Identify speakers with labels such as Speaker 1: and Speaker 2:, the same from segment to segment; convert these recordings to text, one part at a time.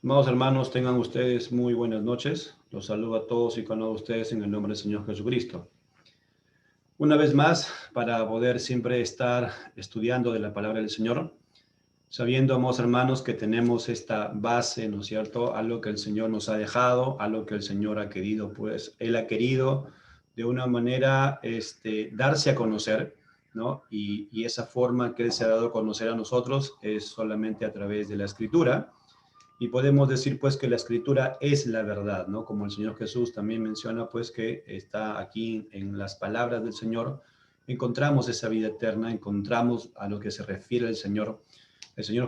Speaker 1: Amados hermanos, tengan ustedes muy buenas noches. Los saludo a todos y cada uno de ustedes en el nombre del Señor Jesucristo. Una vez más, para poder siempre estar estudiando de la palabra del Señor, sabiendo, amados hermanos, que tenemos esta base, ¿no es cierto?, algo que el Señor nos ha dejado, algo que el Señor ha querido, pues Él ha querido de una manera darse a conocer, ¿no? Y esa forma que Él se ha dado a conocer a nosotros es solamente a través de la Escritura. Y podemos decir pues que la Escritura es la verdad, ¿no? Como el Señor Jesús también menciona pues que está aquí en las palabras del Señor, encontramos esa vida eterna, encontramos a lo que se refiere el Señor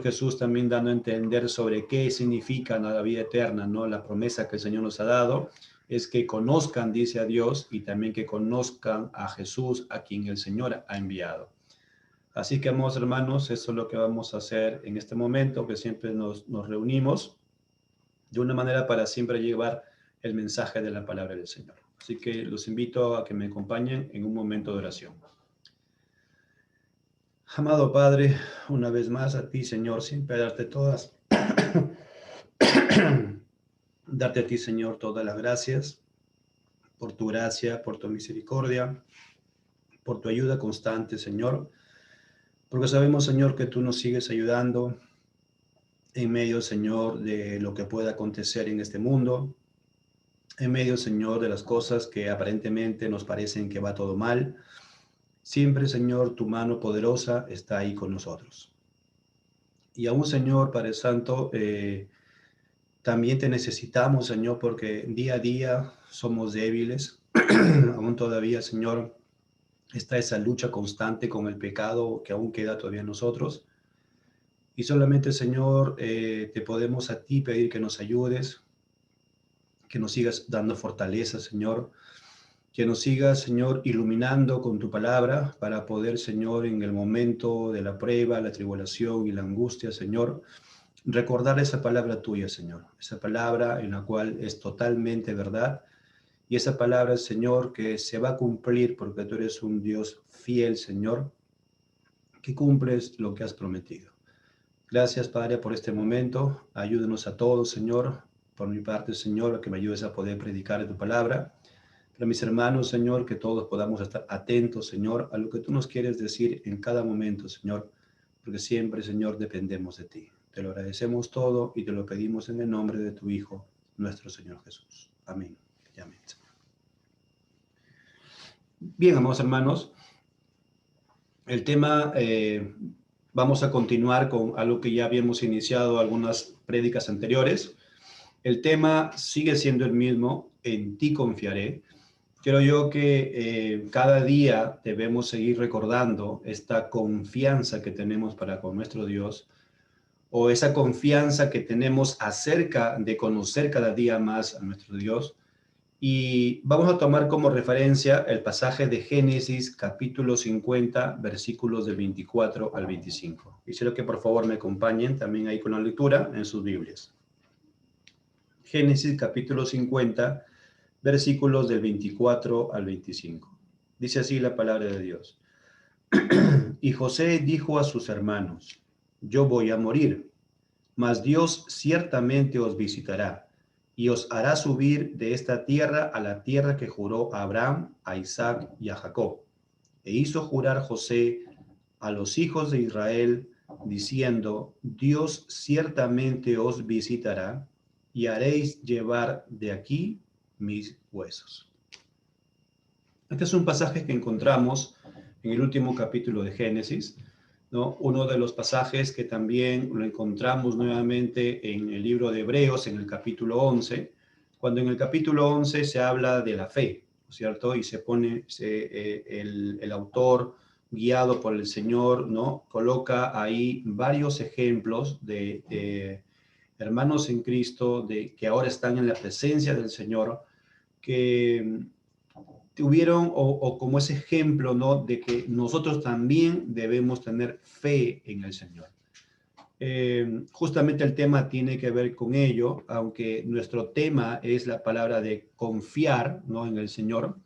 Speaker 1: Jesús también dando a entender sobre qué significa la vida eterna, ¿no? La promesa que el Señor nos ha dado es que conozcan, dice a Dios, y también que conozcan a Jesús, a quien el Señor ha enviado. Así que, amados hermanos, eso es lo que vamos a hacer en este momento, que siempre nos reunimos de una manera para siempre llevar el mensaje de la palabra del Señor. Así que los invito a que me acompañen en un momento de oración. Amado Padre, una vez más a ti, Señor, siempre darte todas, darte a ti, Señor, todas las gracias, por tu gracia, por tu misericordia, por tu ayuda constante, Señor, porque sabemos, Señor, que tú nos sigues ayudando en medio, Señor, de lo que pueda acontecer en este mundo, en medio, Señor, de las cosas que aparentemente nos parecen que va todo mal. Siempre, Señor, tu mano poderosa está ahí con nosotros. Y aún, Señor, Padre Santo, también te necesitamos, Señor, porque día a día somos débiles. Aún todavía, Señor, está esa lucha constante con el pecado que aún queda todavía en nosotros. Y solamente, Señor, te podemos a ti pedir que nos ayudes, que nos sigas dando fortaleza, Señor, que nos sigas, Señor, iluminando con tu palabra para poder, Señor, en el momento de la prueba, la tribulación y la angustia, Señor, recordar esa palabra tuya, Señor, esa palabra en la cual es totalmente verdad y esa palabra, Señor, que se va a cumplir porque tú eres un Dios fiel, Señor, que cumples lo que has prometido. Gracias, Padre, por este momento. Ayúdenos a todos, Señor. Por mi parte, Señor, a que me ayudes a poder predicar tu palabra. Para mis hermanos, Señor, que todos podamos estar atentos, Señor, a lo que tú nos quieres decir en cada momento, Señor, porque siempre, Señor, dependemos de ti. Te lo agradecemos todo y te lo pedimos en el nombre de tu Hijo, nuestro Señor Jesús. Amén y amén. Bien, amados hermanos, el tema, vamos a continuar con algo que ya habíamos iniciado algunas prédicas anteriores. El tema sigue siendo el mismo, en ti confiaré. Creo yo que cada día debemos seguir recordando esta confianza que tenemos para con nuestro Dios, o esa confianza que tenemos acerca de conocer cada día más a nuestro Dios. Y vamos a tomar como referencia el pasaje de Génesis, capítulo 50, versículos del 24 al 25. Quisiera que por favor me acompañen también ahí con la lectura en sus Biblias. Génesis, capítulo 50, versículos del 24 al 25. Dice así la palabra de Dios. Y José dijo a sus hermanos, yo voy a morir, mas Dios ciertamente os visitará y os hará subir de esta tierra a la tierra que juró a Abraham, a Isaac y a Jacob. E hizo jurar José a los hijos de Israel, diciendo, Dios ciertamente os visitará y haréis llevar de aquí mis huesos. Este es un pasaje que encontramos en el último capítulo de Génesis, ¿no? Uno de los pasajes que también lo encontramos nuevamente en el libro de Hebreos, en el capítulo 11, cuando en el capítulo 11 se habla de la fe, ¿no es cierto? Y se pone el autor, guiado por el Señor, ¿no? Coloca ahí varios ejemplos de hermanos en Cristo, que ahora están en la presencia del Señor, que tuvieron o como ese ejemplo, ¿no? De que nosotros también debemos tener fe en el Señor. Justamente el tema tiene que ver con ello, aunque nuestro tema es la palabra de confiar, ¿no? En el Señor.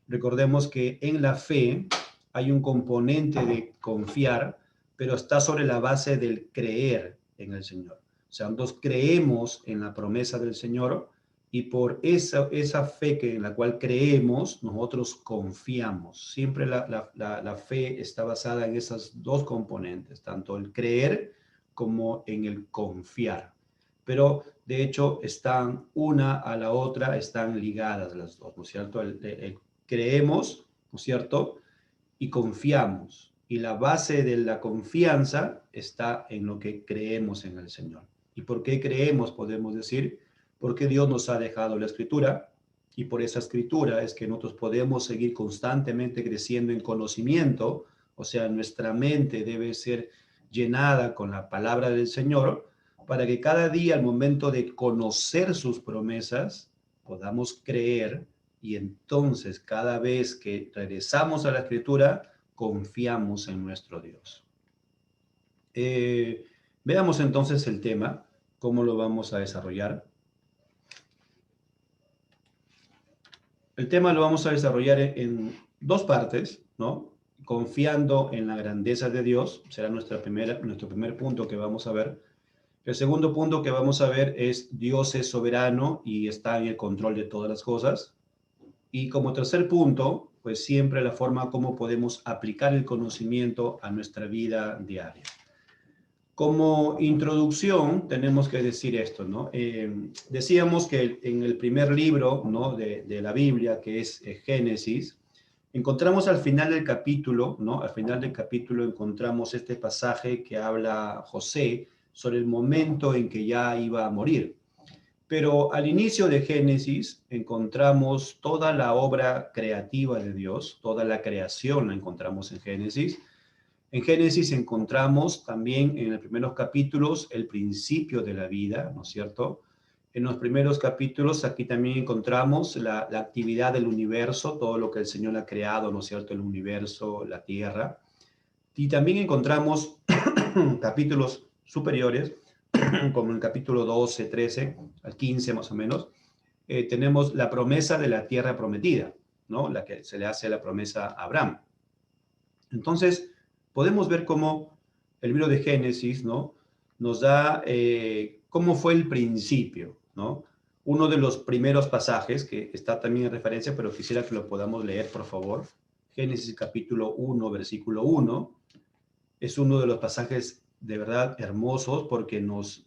Speaker 1: Recordemos que en la fe hay un componente de confiar, pero está sobre la base del creer en el Señor. sea, nosotros creemos en la promesa del Señor y por esa fe en la cual creemos, nosotros confiamos. Siempre la fe está basada en esas dos componentes, tanto el creer como en el confiar. Pero de hecho están una a la otra, están ligadas las dos, ¿no es cierto? Creemos, ¿no es cierto? Y confiamos. Y la base de la confianza está en lo que creemos en el Señor. ¿Y por qué creemos? Podemos decir, porque Dios nos ha dejado la escritura y por esa escritura es que nosotros podemos seguir constantemente creciendo en conocimiento, o sea, nuestra mente debe ser llenada con la palabra del Señor para que cada día al momento de conocer sus promesas podamos creer y entonces cada vez que regresamos a la escritura confiamos en nuestro Dios. Veamos entonces el tema, cómo lo vamos a desarrollar. El tema lo vamos a desarrollar en dos partes, ¿no? Confiando en la grandeza de Dios, será nuestro primer punto que vamos a ver. El segundo punto que vamos a ver es Dios es soberano y está en el control de todas las cosas. Y como tercer punto, pues siempre la forma como podemos aplicar el conocimiento a nuestra vida diaria. Como introducción, tenemos que decir esto, ¿no? Decíamos que en el primer libro, ¿no? de la Biblia, que es Génesis, encontramos al final del capítulo, ¿no? Al final del capítulo encontramos este pasaje que habla José sobre el momento en que ya iba a morir. Pero al inicio de Génesis encontramos toda la obra creativa de Dios, toda la creación la encontramos en Génesis. En Génesis encontramos también en los primeros capítulos el principio de la vida, ¿no es cierto? En los primeros capítulos aquí también encontramos la actividad del universo, todo lo que el Señor ha creado, ¿no es cierto? El universo, la tierra. Y también encontramos capítulos superiores, como el capítulo 12, 13, al 15 más o menos, tenemos la promesa de la tierra prometida, ¿no? La que se le hace la promesa a Abraham. Entonces, podemos ver cómo el libro de Génesis, ¿no? Nos da cómo fue el principio, ¿no? Uno de los primeros pasajes, que está también en referencia, pero quisiera que lo podamos leer, por favor. Génesis capítulo 1, versículo 1. Es uno de los pasajes de verdad hermosos porque nos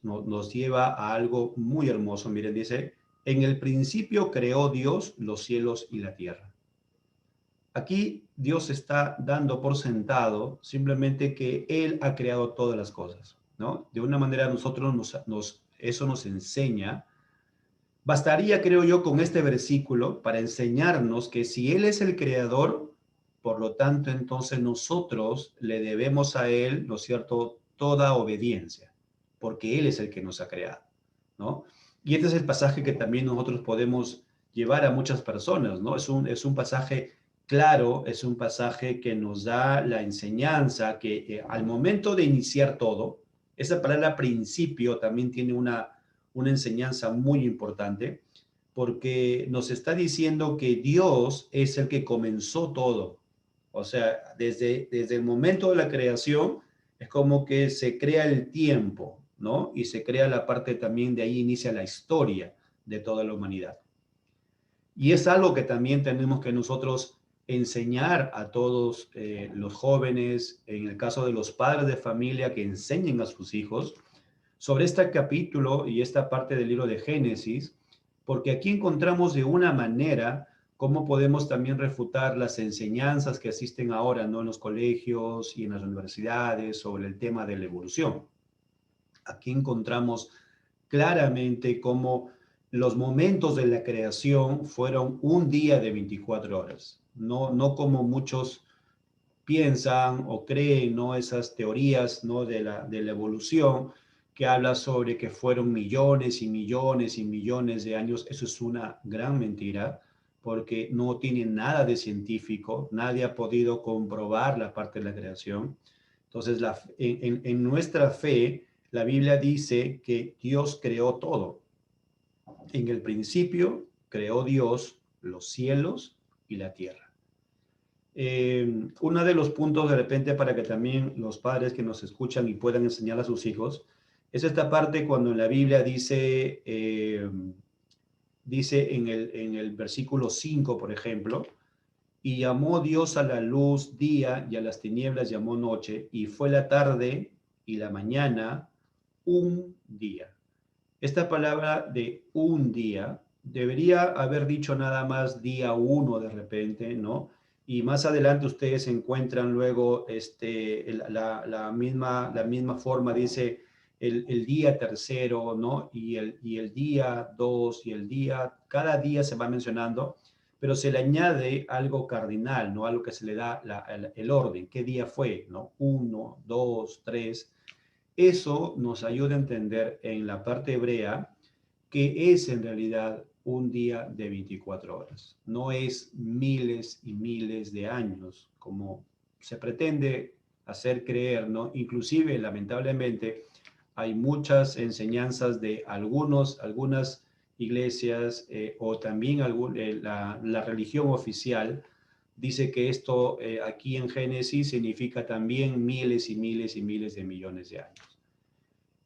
Speaker 1: lleva a algo muy hermoso. Miren, dice, en el principio creó Dios los cielos y la tierra. Aquí Dios está dando por sentado simplemente que Él ha creado todas las cosas, ¿no? De una manera nosotros eso nos enseña. Bastaría, creo yo, con este versículo para enseñarnos que si Él es el creador, por lo tanto, entonces nosotros le debemos a Él, ¿no es cierto?, toda obediencia, porque Él es el que nos ha creado, ¿no? Y este es el pasaje que también nosotros podemos llevar a muchas personas, ¿no? Es un pasaje claro, es un pasaje que nos da la enseñanza que al momento de iniciar todo, esa palabra principio también tiene una enseñanza muy importante, porque nos está diciendo que Dios es el que comenzó todo. O sea, desde el momento de la creación, es como que se crea el tiempo, ¿no? Y se crea la parte también, de ahí inicia la historia de toda la humanidad. Y es algo que también tenemos que nosotros enseñar a todos los jóvenes, en el caso de los padres de familia, que enseñen a sus hijos sobre este capítulo y esta parte del libro de Génesis, porque aquí encontramos de una manera cómo podemos también refutar las enseñanzas que asisten ahora, ¿no?, en los colegios y en las universidades sobre el tema de la evolución. Aquí encontramos claramente cómo los momentos de la creación fueron un día de 24 horas, no como muchos piensan o creen, ¿no?, esas teorías, ¿no?, de la evolución, que habla sobre que fueron millones y millones y millones de años. Eso es una gran mentira, porque no tiene nada de científico, nadie ha podido comprobar la parte de la creación. Entonces, en nuestra fe, la Biblia dice que Dios creó todo. En el principio creó Dios los cielos y la tierra. Uno de los puntos de repente para que también los padres que nos escuchan y puedan enseñar a sus hijos Es esta parte cuando en la Biblia dice, dice en el versículo 5, por ejemplo, y llamó Dios a la luz día y a las tinieblas llamó noche, y fue la tarde y la mañana un día. Esta palabra de un día debería haber dicho nada más día uno de repente, ¿no? Y más adelante ustedes encuentran luego la misma forma, dice el día tercero, ¿no? Y el día dos y el día, cada día se va mencionando, pero se le añade algo cardinal, ¿no? Algo que se le da el orden, qué día fue, ¿no? Uno, dos, tres. Eso nos ayuda a entender en la parte hebrea que es en realidad un día de 24 horas. No es miles y miles de años como se pretende hacer creer, ¿no? Inclusive, lamentablemente, hay muchas enseñanzas de algunas iglesias o también la religión oficial dice que esto aquí en Génesis significa también miles y miles y miles de millones de años.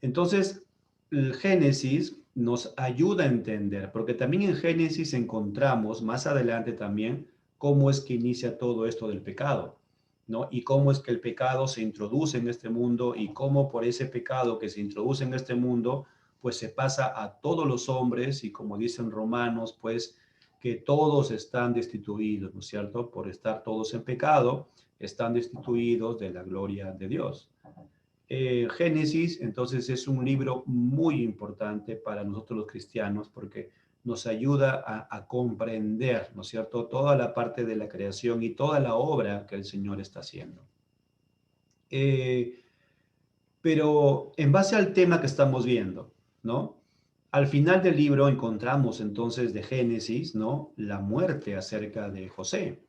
Speaker 1: Entonces, el Génesis nos ayuda a entender, porque también en Génesis encontramos más adelante también cómo es que inicia todo esto del pecado, ¿no? Y cómo es que el pecado se introduce en este mundo y cómo por ese pecado que se introduce en este mundo, pues se pasa a todos los hombres y como dicen Romanos, pues que todos están destituidos, ¿no es cierto? Por estar todos en pecado, están destituidos de la gloria de Dios. Génesis, entonces, es un libro muy importante para nosotros los cristianos porque nos ayuda a comprender, ¿no es cierto?, toda la parte de la creación y toda la obra que el Señor está haciendo. Eh, pero en base al tema que estamos viendo, ¿no? Al final del libro encontramos entonces de Génesis, ¿no?, la muerte acerca de José.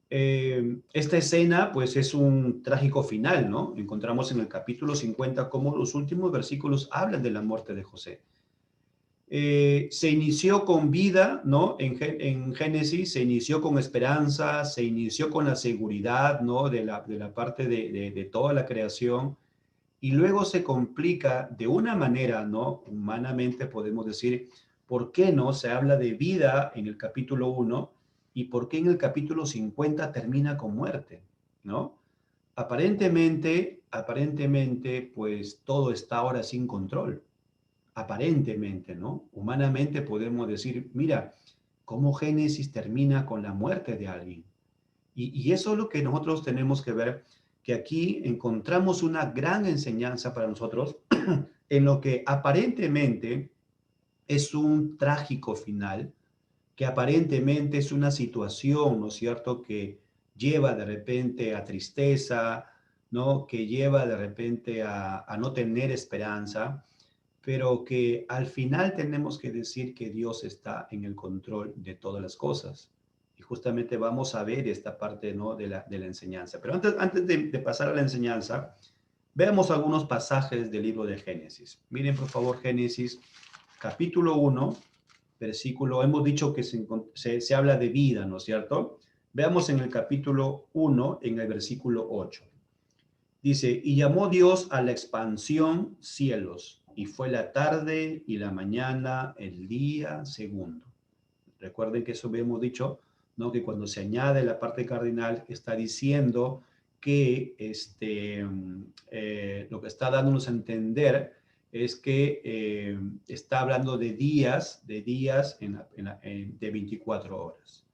Speaker 1: Esta escena, pues, es un trágico final, ¿no? Encontramos en el capítulo 50 cómo los últimos versículos hablan de la muerte de José. Se inició con vida, ¿no? En Génesis se inició con esperanza, se inició con la seguridad, ¿no? De la parte de toda la creación, y luego se complica de una manera, ¿no? Humanamente podemos decir, ¿por qué no se habla de vida en el capítulo 1 y por qué en el capítulo 50 termina con muerte, ¿no? Aparentemente, pues todo está ahora sin control. Aparentemente, ¿no? Humanamente podemos decir, mira, cómo Génesis termina con la muerte de alguien. Y eso es lo que nosotros tenemos que ver, que aquí encontramos una gran enseñanza para nosotros en lo que aparentemente es un trágico final, que aparentemente es una situación, ¿no es cierto?, que lleva de repente a tristeza, ¿no?, que lleva de repente a no tener esperanza, pero que al final tenemos que decir que Dios está en el control de todas las cosas. Y justamente vamos a ver esta parte, ¿no?, de la enseñanza. Pero antes de pasar a la enseñanza, veamos algunos pasajes del libro de Génesis. Miren, por favor, Génesis, capítulo 1, versículo, hemos dicho que se habla de vida, ¿no es cierto? Veamos en el capítulo 1, en el versículo 8. Dice, y llamó Dios a la expansión cielos, y fue la tarde y la mañana el día segundo. Recuerden que eso hemos dicho, ¿no? Que cuando se añade la parte cardinal está diciendo que lo que está dándonos a entender es que está hablando de días de 24 horas.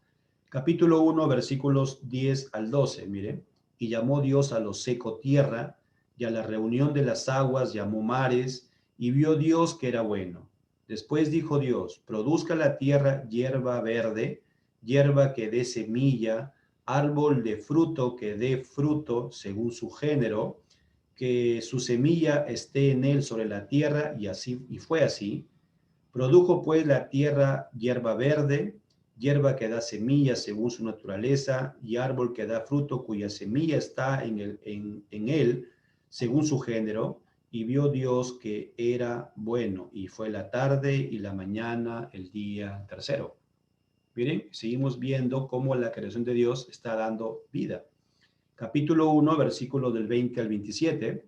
Speaker 1: Capítulo 1, versículos 10 al 12, miren. Y llamó Dios a lo seco tierra, y a la reunión de las aguas llamó mares, y vio Dios que era bueno. Después dijo Dios, produzca la tierra hierba verde, hierba que dé semilla, árbol de fruto que dé fruto según su género, que su semilla esté en él sobre la tierra, y fue así. Produjo pues la tierra hierba verde, hierba que da semillas según su naturaleza, y árbol que da fruto cuya semilla está en él según su género, y vio Dios que era bueno, y fue la tarde y la mañana el día tercero. Miren, seguimos viendo cómo la creación de Dios está dando vida. Capítulo 1, versículo del 20 al 27.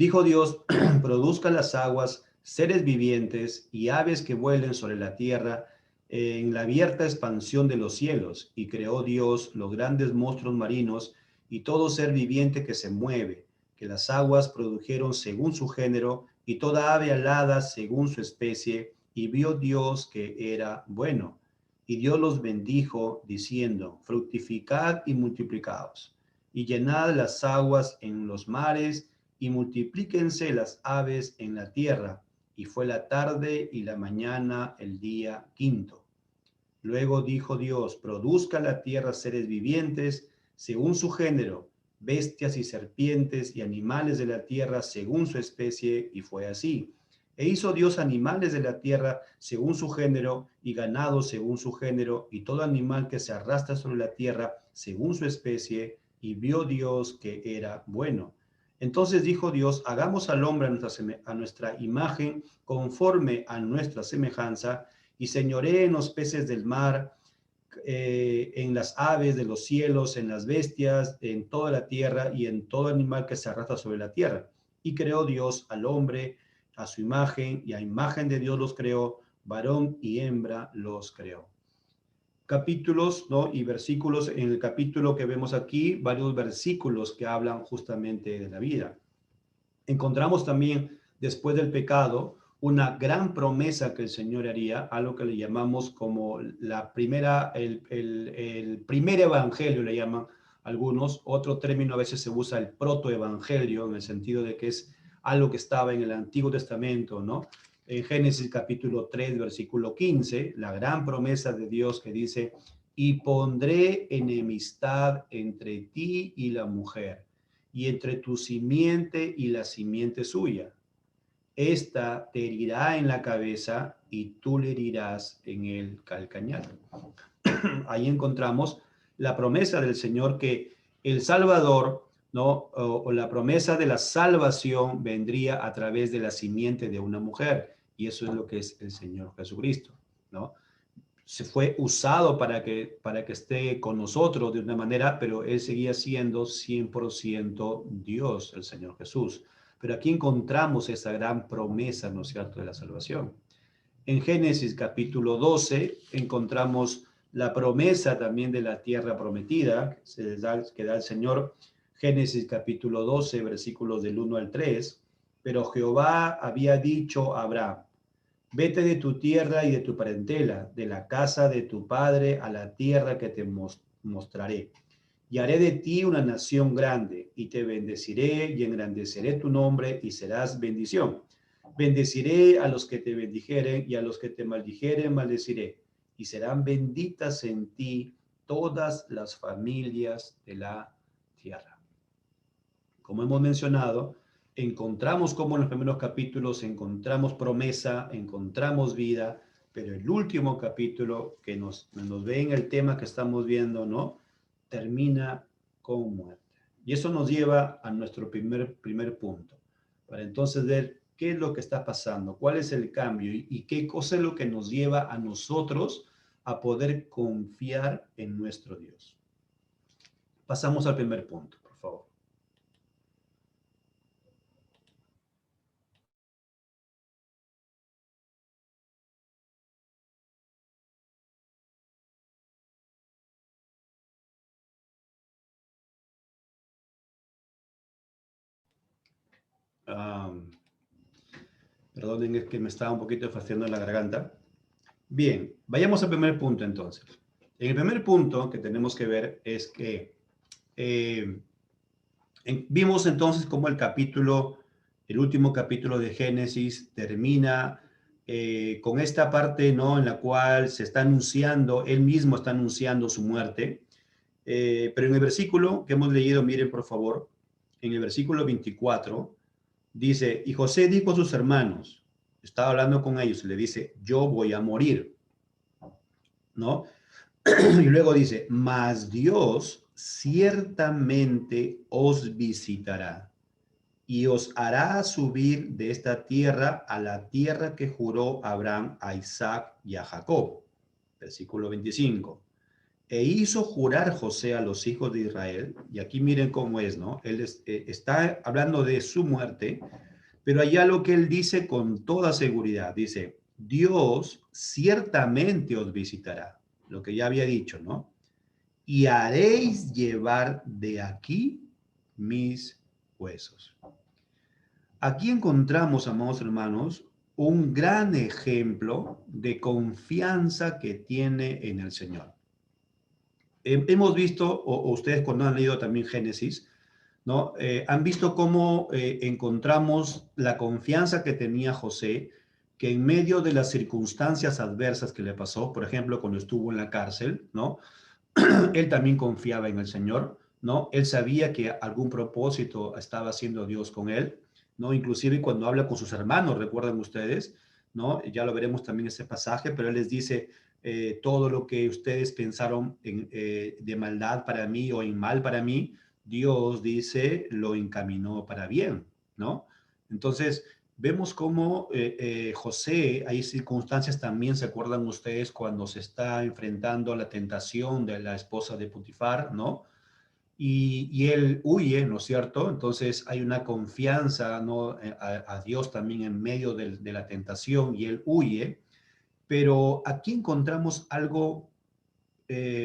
Speaker 1: Dijo Dios, produzcan las aguas seres vivientes y aves que vuelen sobre la tierra en la abierta expansión de los cielos. Y creó Dios los grandes monstruos marinos y todo ser viviente que se mueve, que las aguas produjeron según su género y toda ave alada según su especie. Y vio Dios que era bueno. Y Dios los bendijo diciendo, fructificad y multiplicaos, y llenad las aguas en los mares, y multiplíquense las aves en la tierra. Y fue la tarde y la mañana el día quinto. Luego dijo Dios, produzca la tierra seres vivientes según su género, bestias y serpientes y animales de la tierra según su especie, y fue así. E hizo Dios animales de la tierra según su género, y ganado según su género, y todo animal que se arrastra sobre la tierra según su especie, y vio Dios que era bueno. Entonces dijo Dios, hagamos al hombre a nuestra imagen, conforme a nuestra semejanza, y señoree en los peces del mar, en las aves de los cielos, en las bestias, en toda la tierra y en todo animal que se arrastra sobre la tierra. Y creó Dios al hombre a su imagen, y a imagen de Dios los creó, varón y hembra los creó. Capítulos, ¿no? Y versículos, en el capítulo que vemos aquí, varios versículos que hablan justamente de la vida. Encontramos también, después del pecado, una gran promesa que el Señor haría, algo que le llamamos como la primera, el primer evangelio, le llaman algunos. Otro término a veces se usa el protoevangelio, en el sentido de que es algo que estaba en el Antiguo Testamento, ¿no? En Génesis capítulo 3, versículo 15, la gran promesa de Dios que dice, y pondré enemistad entre ti y la mujer, y entre tu simiente y la simiente suya. Esta te herirá en la cabeza y tú le herirás en el calcañar. Ahí encontramos la promesa del Señor que el Salvador, ¿no? O la promesa de la salvación vendría a través de la simiente de una mujer. Y eso es lo que es el Señor Jesucristo, ¿no? Se fue usado para que esté con nosotros de una manera, pero Él seguía siendo 100% Dios, el Señor Jesús. Pero aquí encontramos esa gran promesa, ¿no es cierto?, de la salvación. En Génesis capítulo 12 encontramos la promesa también de la tierra prometida que da el Señor. Génesis capítulo 12, versículos del 1 al 3. Pero Jehová había dicho a Abraham, vete de tu tierra y de tu parentela, de la casa de tu padre, a la tierra que te mostraré. Y haré de ti una nación grande, y te bendeciré y engrandeceré tu nombre, y serás bendición. Bendeciré a los que te bendijeren, y a los que te maldijeren maldeciré, y serán benditas en ti todas las familias de la tierra. Como hemos mencionado, encontramos como en los primeros capítulos encontramos promesa, encontramos vida, pero el último capítulo que nos ve en el tema que estamos viendo, ¿no? Termina con muerte. Y eso nos lleva a nuestro primer punto, para entonces ver qué es lo que está pasando, cuál es el cambio y qué cosa es lo que nos lleva a nosotros a poder confiar en nuestro Dios. Pasamos al primer punto, por favor. Perdonen, es que me estaba un poquito fastidiando la garganta. Bien, vayamos al primer punto entonces. En el primer punto que tenemos que ver es que eh, vimos entonces cómo el último capítulo de Génesis termina con esta parte, ¿no? En la cual se está anunciando, él mismo está anunciando su muerte. Pero en el versículo que hemos leído, miren por favor, en el versículo 24, dice, y José dijo a sus hermanos, estaba hablando con ellos, y le dice, yo voy a morir, ¿no? Y luego dice, mas Dios ciertamente os visitará y os hará subir de esta tierra a la tierra que juró Abraham, a Isaac y a Jacob. Versículo 25. E hizo jurar José a los hijos de Israel, y aquí miren cómo es, ¿no? Está hablando de su muerte, pero hay algo que él dice con toda seguridad. Dice, Dios ciertamente os visitará, lo que ya había dicho, ¿no? Y haréis llevar de aquí mis huesos. Aquí encontramos, amados hermanos, un gran ejemplo de confianza que tiene en el Señor. Hemos visto, o ustedes cuando han leído también Génesis, ¿no? Han visto cómo encontramos la confianza que tenía José, que en medio de las circunstancias adversas que le pasó, por ejemplo, cuando estuvo en la cárcel, ¿no? Él también confiaba en el Señor, ¿no? Él sabía que algún propósito estaba haciendo Dios con él, ¿no? Inclusive cuando habla con sus hermanos, recuerdan ustedes, ¿no? Ya lo veremos también ese pasaje, pero él les dice, todo lo que ustedes pensaron de maldad para mí o en mal para mí, Dios dice, lo encaminó para bien, ¿no? Entonces, vemos cómo José, hay circunstancias también, ¿se acuerdan ustedes cuando se está enfrentando a la tentación de la esposa de Potifar, ¿no? Y él huye, ¿no es cierto? Entonces hay una confianza, ¿no? A Dios también en medio de la tentación y él huye, pero aquí encontramos algo,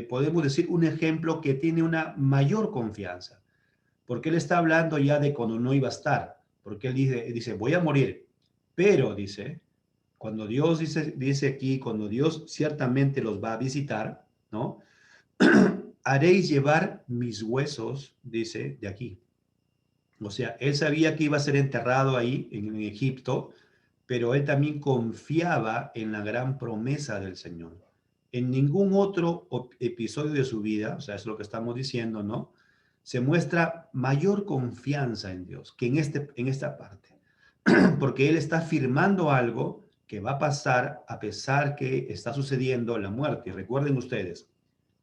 Speaker 1: podemos decir, un ejemplo que tiene una mayor confianza, porque él está hablando ya de cuando no iba a estar, porque él dice voy a morir, pero dice, cuando Dios dice aquí, cuando Dios ciertamente los va a visitar, ¿no? Haréis llevar mis huesos, dice, de aquí. O sea, él sabía que iba a ser enterrado ahí, en Egipto, pero él también confiaba en la gran promesa del Señor. En ningún otro episodio de su vida, o sea, es lo que estamos diciendo, ¿no? Se muestra mayor confianza en Dios que en esta parte, porque él está firmando algo que va a pasar a pesar que está sucediendo la muerte. Y recuerden ustedes,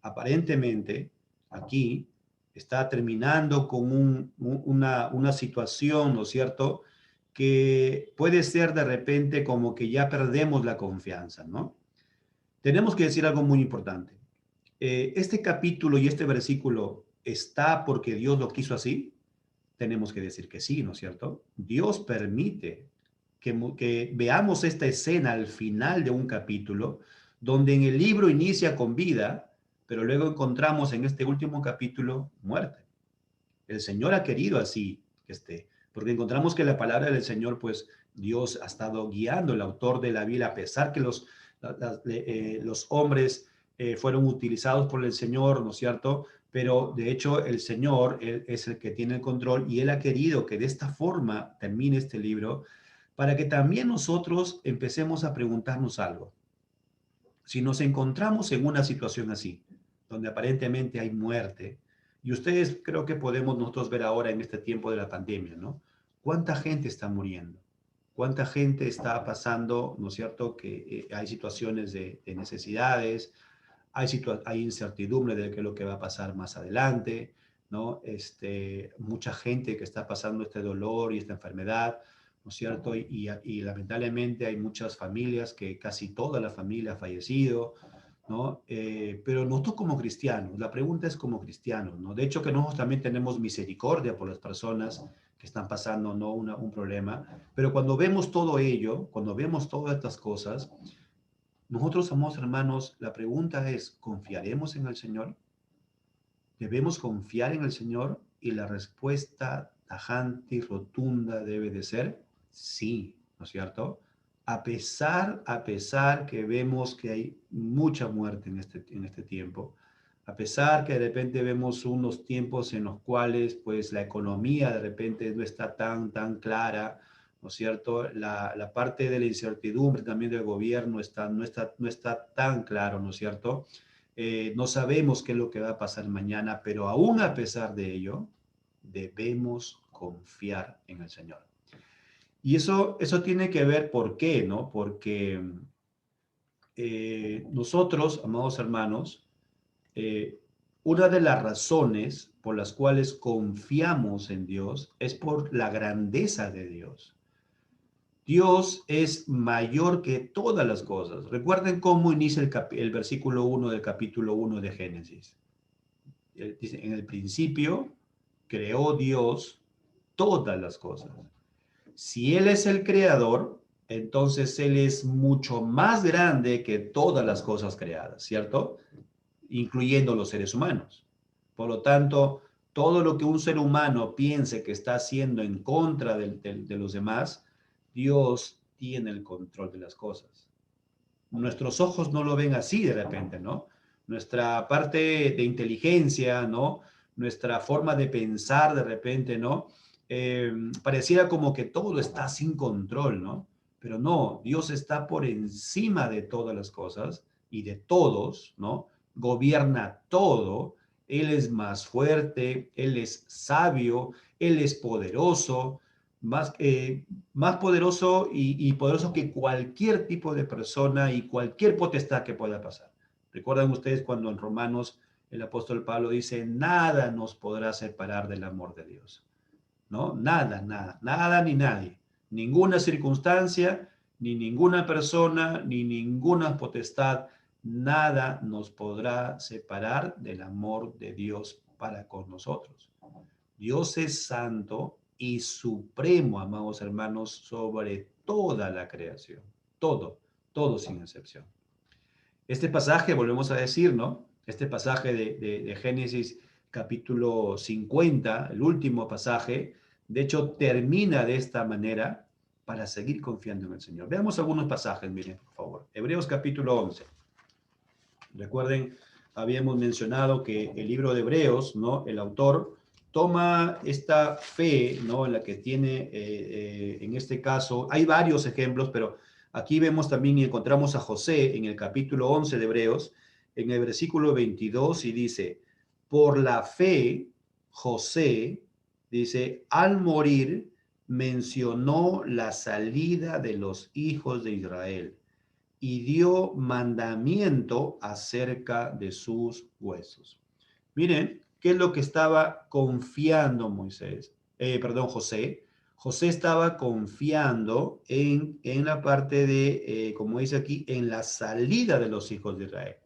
Speaker 1: aparentemente aquí está terminando con una situación, ¿no es cierto?, que puede ser de repente como que ya perdemos la confianza, ¿no? Tenemos que decir algo muy importante. Este capítulo y este versículo está porque Dios lo quiso así. Tenemos que decir que sí, ¿no es cierto? Dios permite que veamos esta escena al final de un capítulo, donde en el libro inicia con vida, pero luego encontramos en este último capítulo muerte. El Señor ha querido así que esté, porque encontramos que la palabra del Señor, pues Dios ha estado guiando el autor de la Biblia, a pesar que los hombres fueron utilizados por el Señor, ¿no es cierto? Pero de hecho el Señor él es el que tiene el control y Él ha querido que de esta forma termine este libro para que también nosotros empecemos a preguntarnos algo. Si nos encontramos en una situación así, donde aparentemente hay muerte, y ustedes creo que podemos nosotros ver ahora en este tiempo de la pandemia, ¿no? ¿Cuánta gente está muriendo? ¿Cuánta gente está pasando, ¿no es cierto?, que hay situaciones de necesidades, hay incertidumbre de qué es lo que va a pasar más adelante, ¿no? Mucha gente que está pasando este dolor y esta enfermedad, ¿no es cierto? Y lamentablemente hay muchas familias que casi toda la familia ha fallecido, ¿no? Pero nosotros como cristianos, la pregunta es como cristianos, ¿no? De hecho que nosotros también tenemos misericordia por las personas que están pasando, ¿no? Un problema, pero cuando vemos todo ello, cuando vemos todas estas cosas, nosotros, amados hermanos, la pregunta es, ¿confiaremos en el Señor? ¿Debemos confiar en el Señor? Y la respuesta tajante y rotunda debe de ser sí, ¿no es cierto? A pesar que vemos que hay mucha muerte en este tiempo, a pesar que de repente vemos unos tiempos en los cuales pues la economía de repente no está tan clara, ¿no es cierto? La parte de la incertidumbre también del gobierno no está tan claro, ¿no es cierto? No sabemos qué es lo que va a pasar mañana, pero aún a pesar de ello, debemos confiar en el Señor. Y eso tiene que ver, ¿por qué? ¿No? Porque nosotros, amados hermanos, eh, una de las razones por las cuales confiamos en Dios es por la grandeza de Dios. Dios es mayor que todas las cosas. Recuerden cómo inicia el versículo 1 del capítulo 1 de Génesis. Dice, en el principio creó Dios todas las cosas. Si Él es el creador, entonces Él es mucho más grande que todas las cosas creadas, ¿cierto? Incluyendo los seres humanos. Por lo tanto, todo lo que un ser humano piense que está haciendo en contra de los demás, Dios tiene el control de las cosas. Nuestros ojos no lo ven así de repente, ¿no? Nuestra parte de inteligencia, ¿no? Nuestra forma de pensar de repente, ¿no? Pareciera como que todo está sin control, ¿no? Pero no, Dios está por encima de todas las cosas y de todos, ¿no? Gobierna todo. Él es más fuerte, Él es sabio, Él es poderoso, más, más poderoso y poderoso que cualquier tipo de persona y cualquier potestad que pueda pasar. ¿Recuerdan ustedes cuando en Romanos el apóstol Pablo dice, nada nos podrá separar del amor de Dios? ¿No? Nada, nada, nada ni nadie. Ninguna circunstancia, ni ninguna persona, ni ninguna potestad, nada nos podrá separar del amor de Dios para con nosotros. Dios es santo y supremo, amados hermanos, sobre toda la creación. Todo, todo sin excepción. Este pasaje, volvemos a decir, ¿no? Este pasaje de Génesis capítulo 50, el último pasaje, de hecho termina de esta manera para seguir confiando en el Señor. Veamos algunos pasajes, miren, por favor. Hebreos capítulo 11. Recuerden, habíamos mencionado que el libro de Hebreos, ¿no? El autor toma esta fe, ¿no? En la que tiene, en este caso, hay varios ejemplos, pero aquí vemos también y encontramos a José en el capítulo 11 de Hebreos, en el versículo 22, y dice, por la fe, José, dice, al morir, mencionó la salida de los hijos de Israel y dio mandamiento acerca de sus huesos. Miren, ¿qué es lo que estaba confiando José? José estaba confiando en la parte de, como dice aquí, en la salida de los hijos de Israel.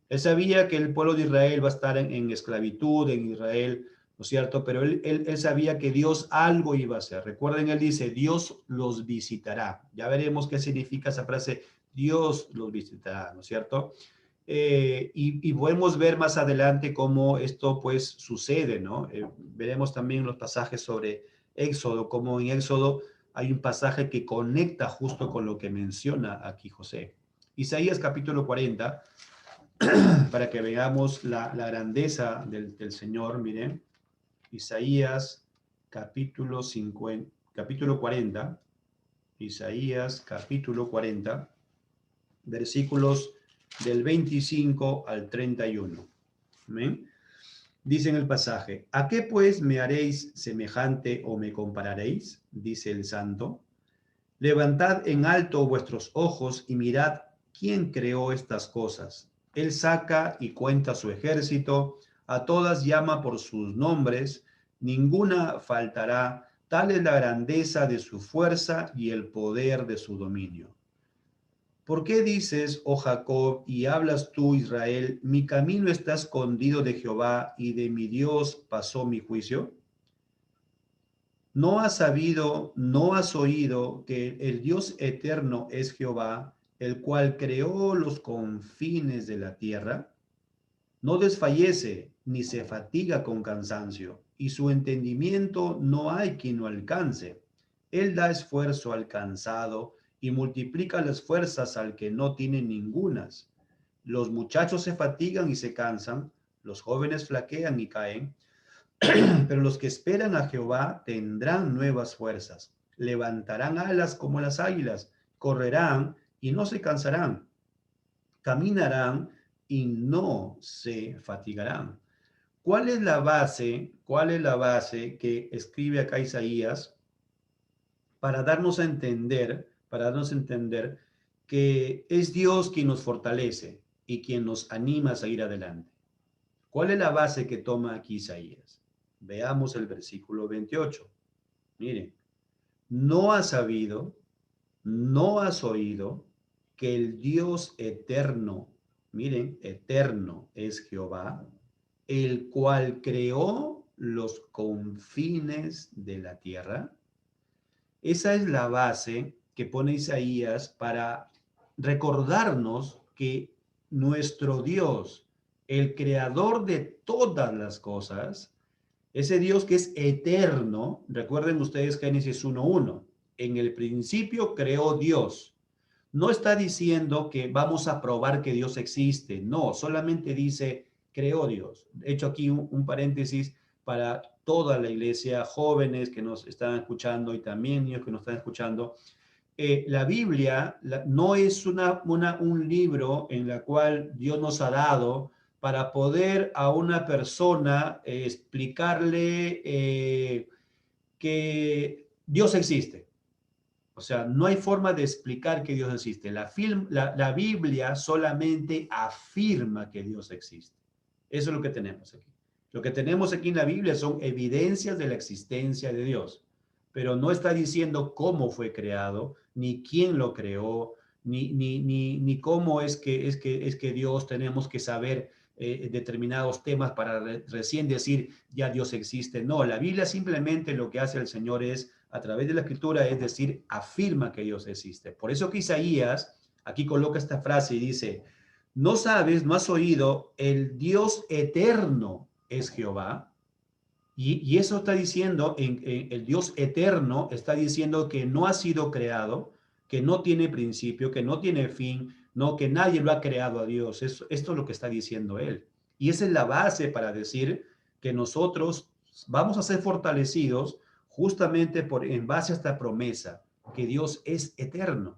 Speaker 1: Él sabía que el pueblo de Israel va a estar en esclavitud en Israel, ¿no es cierto? Pero él sabía que Dios algo iba a hacer. Recuerden, él dice, Dios los visitará. Ya veremos qué significa esa frase, Dios los visitará, ¿no es cierto? Y podemos ver más adelante cómo esto pues sucede, ¿no? Veremos también los pasajes sobre Éxodo, cómo en Éxodo hay un pasaje que conecta justo con lo que menciona aquí José. Isaías capítulo 40 para que veamos la grandeza del Señor, miren, Isaías capítulo 50, capítulo 40, Isaías capítulo 40, versículos del 25 al 31. ¿Amén? Dice en el pasaje, ¿a qué pues me haréis semejante o me compararéis? Dice el santo. Levantad en alto vuestros ojos y mirad quién creó estas cosas. Él saca y cuenta su ejército, a todas llama por sus nombres, ninguna faltará, tal es la grandeza de su fuerza y el poder de su dominio. ¿Por qué dices, oh Jacob, y hablas tú, Israel, mi camino está escondido de Jehová y de mi Dios pasó mi juicio? ¿No has sabido, no has oído que el Dios eterno es Jehová, el cual creó los confines de la tierra? No desfallece ni se fatiga con cansancio, y su entendimiento no hay quien lo alcance. Él da esfuerzo al cansado y multiplica las fuerzas al que no tiene ningunas. Los muchachos se fatigan y se cansan, los jóvenes flaquean y caen, pero los que esperan a Jehová tendrán nuevas fuerzas, levantarán alas como las águilas, correrán y no se cansarán, caminarán y no se fatigarán. ¿Cuál es la base? ¿Cuál es la base que escribe acá Isaías para darnos a entender que es Dios quien nos fortalece y quien nos anima a seguir adelante? ¿Cuál es la base que toma aquí Isaías? Veamos el versículo 28. Miren, no ha sabido, ¿No has oído que el Dios eterno, miren, eterno es Jehová, el cual creó los confines de la tierra? Esa es la base que pone Isaías para recordarnos que nuestro Dios, el creador de todas las cosas, ese Dios que es eterno, recuerden ustedes Génesis 1:1, en el principio creó Dios. No está diciendo que vamos a probar que Dios existe, no, solamente dice creó Dios. He hecho aquí un paréntesis para toda la iglesia, jóvenes que nos están escuchando y también niños que nos están escuchando. La Biblia no es un libro en la cual Dios nos ha dado para poder a una persona explicarle que Dios existe. O sea, no hay forma de explicar que Dios existe. La Biblia solamente afirma que Dios existe. Eso es lo que tenemos aquí. Lo que tenemos aquí en la Biblia son evidencias de la existencia de Dios, pero no está diciendo cómo fue creado, ni quién lo creó, ni cómo es que Dios tenemos que saber determinados temas para recién decir ya Dios existe. No, la Biblia simplemente lo que hace el Señor es, a través de la escritura, es decir, afirma que Dios existe. Por eso que Isaías aquí coloca esta frase y dice, no sabes, no has oído, el Dios eterno es Jehová. Y eso está diciendo, el Dios eterno está diciendo que no ha sido creado, que no tiene principio, que no tiene fin, no, que nadie lo ha creado a Dios. Esto es lo que está diciendo él. Y esa es la base para decir que nosotros vamos a ser fortalecidos justamente en base a esta promesa, que Dios es eterno.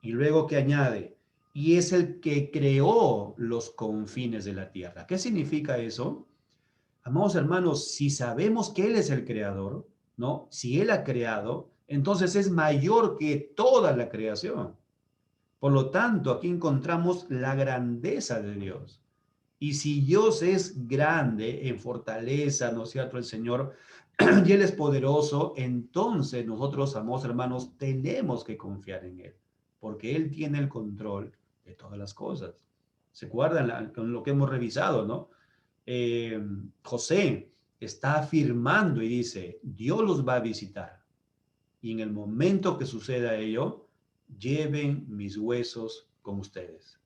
Speaker 1: Y luego que añade, y es el que creó los confines de la tierra. ¿Qué significa eso? Amados hermanos, si sabemos que Él es el creador, ¿no? Si Él ha creado, entonces es mayor que toda la creación. Por lo tanto, aquí encontramos la grandeza de Dios. Y si Dios es grande en fortaleza, ¿no es cierto? El Señor, y Él es poderoso, entonces nosotros, amados hermanos, tenemos que confiar en Él, porque Él tiene el control de todas las cosas. ¿Se acuerdan con lo que hemos revisado, no? eh, José está afirmando y dice, Dios los va a visitar. Y en el momento que suceda ello, lleven mis huesos con ustedes.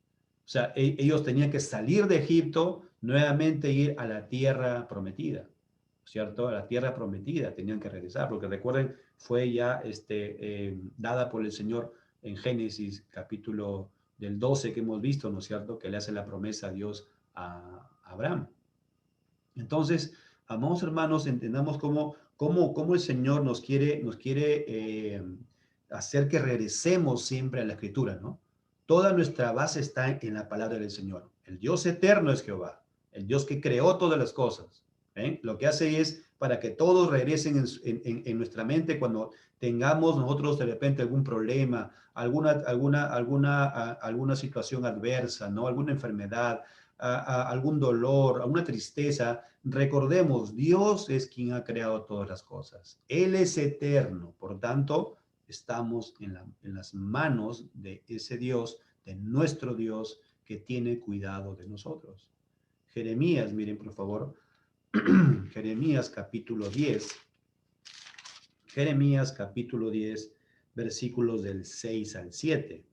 Speaker 1: O sea, ellos tenían que salir de Egipto, nuevamente ir a la tierra prometida, ¿cierto? A la tierra prometida tenían que regresar, porque recuerden, fue ya dada por el Señor en Génesis, capítulo del 12 que hemos visto, ¿no es cierto? Que le hace la promesa a Dios a Abraham. Entonces, amados hermanos, entendamos cómo el Señor nos quiere hacer que regresemos siempre a la Escritura, ¿no? Toda nuestra base está en la palabra del Señor. El Dios eterno es Jehová, el Dios que creó todas las cosas. ¿Eh? Lo que hace es para que todos regresen en nuestra mente cuando tengamos nosotros de repente algún problema, alguna situación adversa, ¿no? Alguna enfermedad, algún dolor, alguna tristeza, recordemos, Dios es quien ha creado todas las cosas. Él es eterno, por tanto, estamos en las manos de ese Dios, de nuestro Dios, que tiene cuidado de nosotros. Jeremías, miren por favor, Jeremías capítulo 10. Jeremías capítulo 10, versículos del 6 al 7.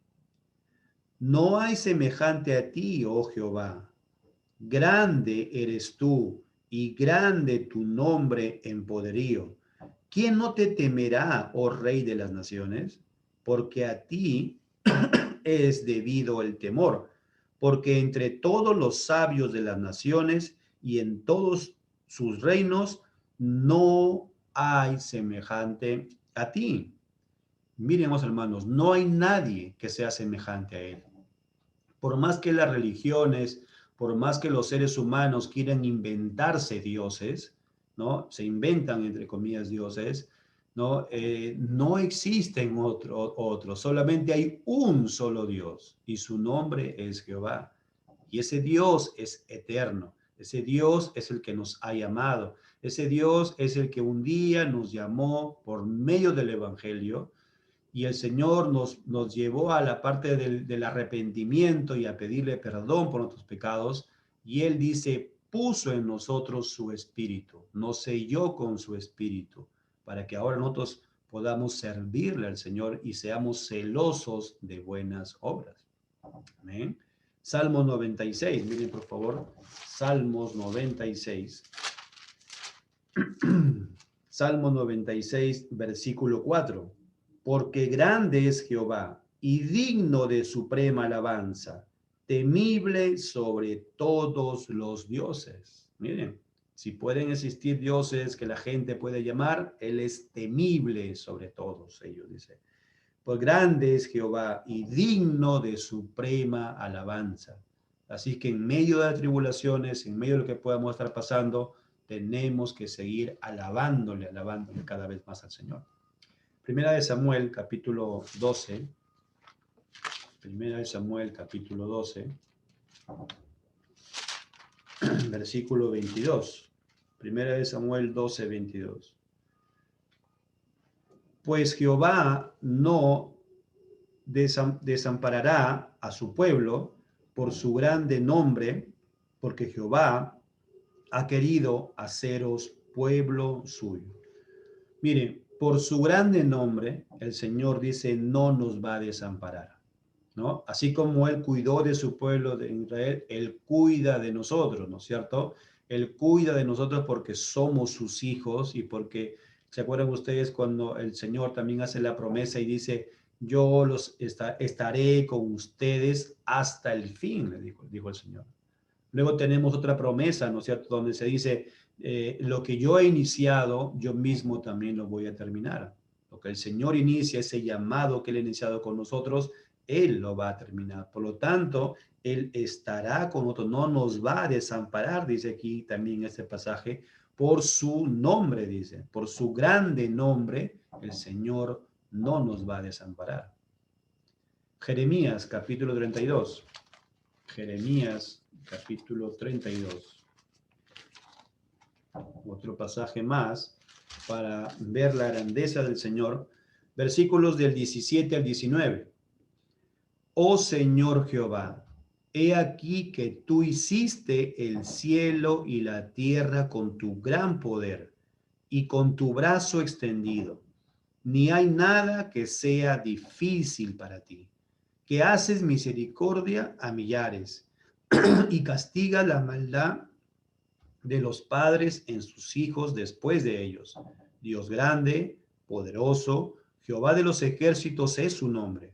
Speaker 1: No hay semejante a ti, oh Jehová. Grande eres tú y grande tu nombre en poderío. ¿Quién no te temerá, oh Rey de las naciones? Porque a ti es debido el temor, porque entre todos los sabios de las naciones y en todos sus reinos no hay semejante a ti. Miremos, hermanos, no hay nadie que sea semejante a él. Por más que las religiones, por más que los seres humanos quieran inventarse dioses, ¿no? Se inventan, entre comillas, dioses, ¿no? No existen otros, solamente hay un solo Dios y su nombre es Jehová. Y ese Dios es eterno, ese Dios es el que nos ha llamado, ese Dios es el que un día nos llamó por medio del Evangelio y el Señor nos llevó a la parte del arrepentimiento y a pedirle perdón por nuestros pecados, y Él dice, puso en nosotros su espíritu, nos selló con su espíritu, para que ahora nosotros podamos servirle al Señor y seamos celosos de buenas obras. Amén. Salmo 96, miren por favor, Salmos 96. Salmo 96, versículo 4. Porque grande es Jehová y digno de suprema alabanza, temible sobre todos los dioses. Miren, si pueden existir dioses que la gente puede llamar, Él es temible sobre todos ellos, dice. Pues grande es Jehová y digno de suprema alabanza. Así que en medio de las tribulaciones, en medio de lo que podamos estar pasando, tenemos que seguir alabándole cada vez más al Señor. Primera de Samuel, capítulo 12. Primera de Samuel, capítulo 12, versículo 22. Primera de Samuel 12, 22. Pues Jehová no desamparará a su pueblo por su grande nombre, porque Jehová ha querido haceros pueblo suyo. Miren, por su grande nombre, el Señor dice, no nos va a desamparar, ¿no? Así como Él cuidó de su pueblo de Israel, Él cuida de nosotros, ¿no es cierto? Él cuida de nosotros porque somos sus hijos y porque, ¿se acuerdan ustedes cuando el Señor también hace la promesa y dice, yo estaré con ustedes hasta el fin, le dijo el Señor. Luego tenemos otra promesa, ¿no es cierto?, donde se dice, lo que yo he iniciado, yo mismo también lo voy a terminar. Lo que el Señor inicia, ese llamado que Él ha iniciado con nosotros, Él lo va a terminar. Por lo tanto, Él estará con nosotros, no nos va a desamparar, dice aquí también este pasaje, por su nombre, dice, por su grande nombre, el Señor no nos va a desamparar. Jeremías, capítulo 32. Jeremías, capítulo 32. Otro pasaje más para ver la grandeza del Señor. Versículos del 17 al 19. Oh Señor Jehová, he aquí que tú hiciste el cielo y la tierra con tu gran poder y con tu brazo extendido. Ni hay nada que sea difícil para ti, que haces misericordia a millares y castiga la maldad de los padres en sus hijos después de ellos. Dios grande, poderoso, Jehová de los ejércitos es su nombre.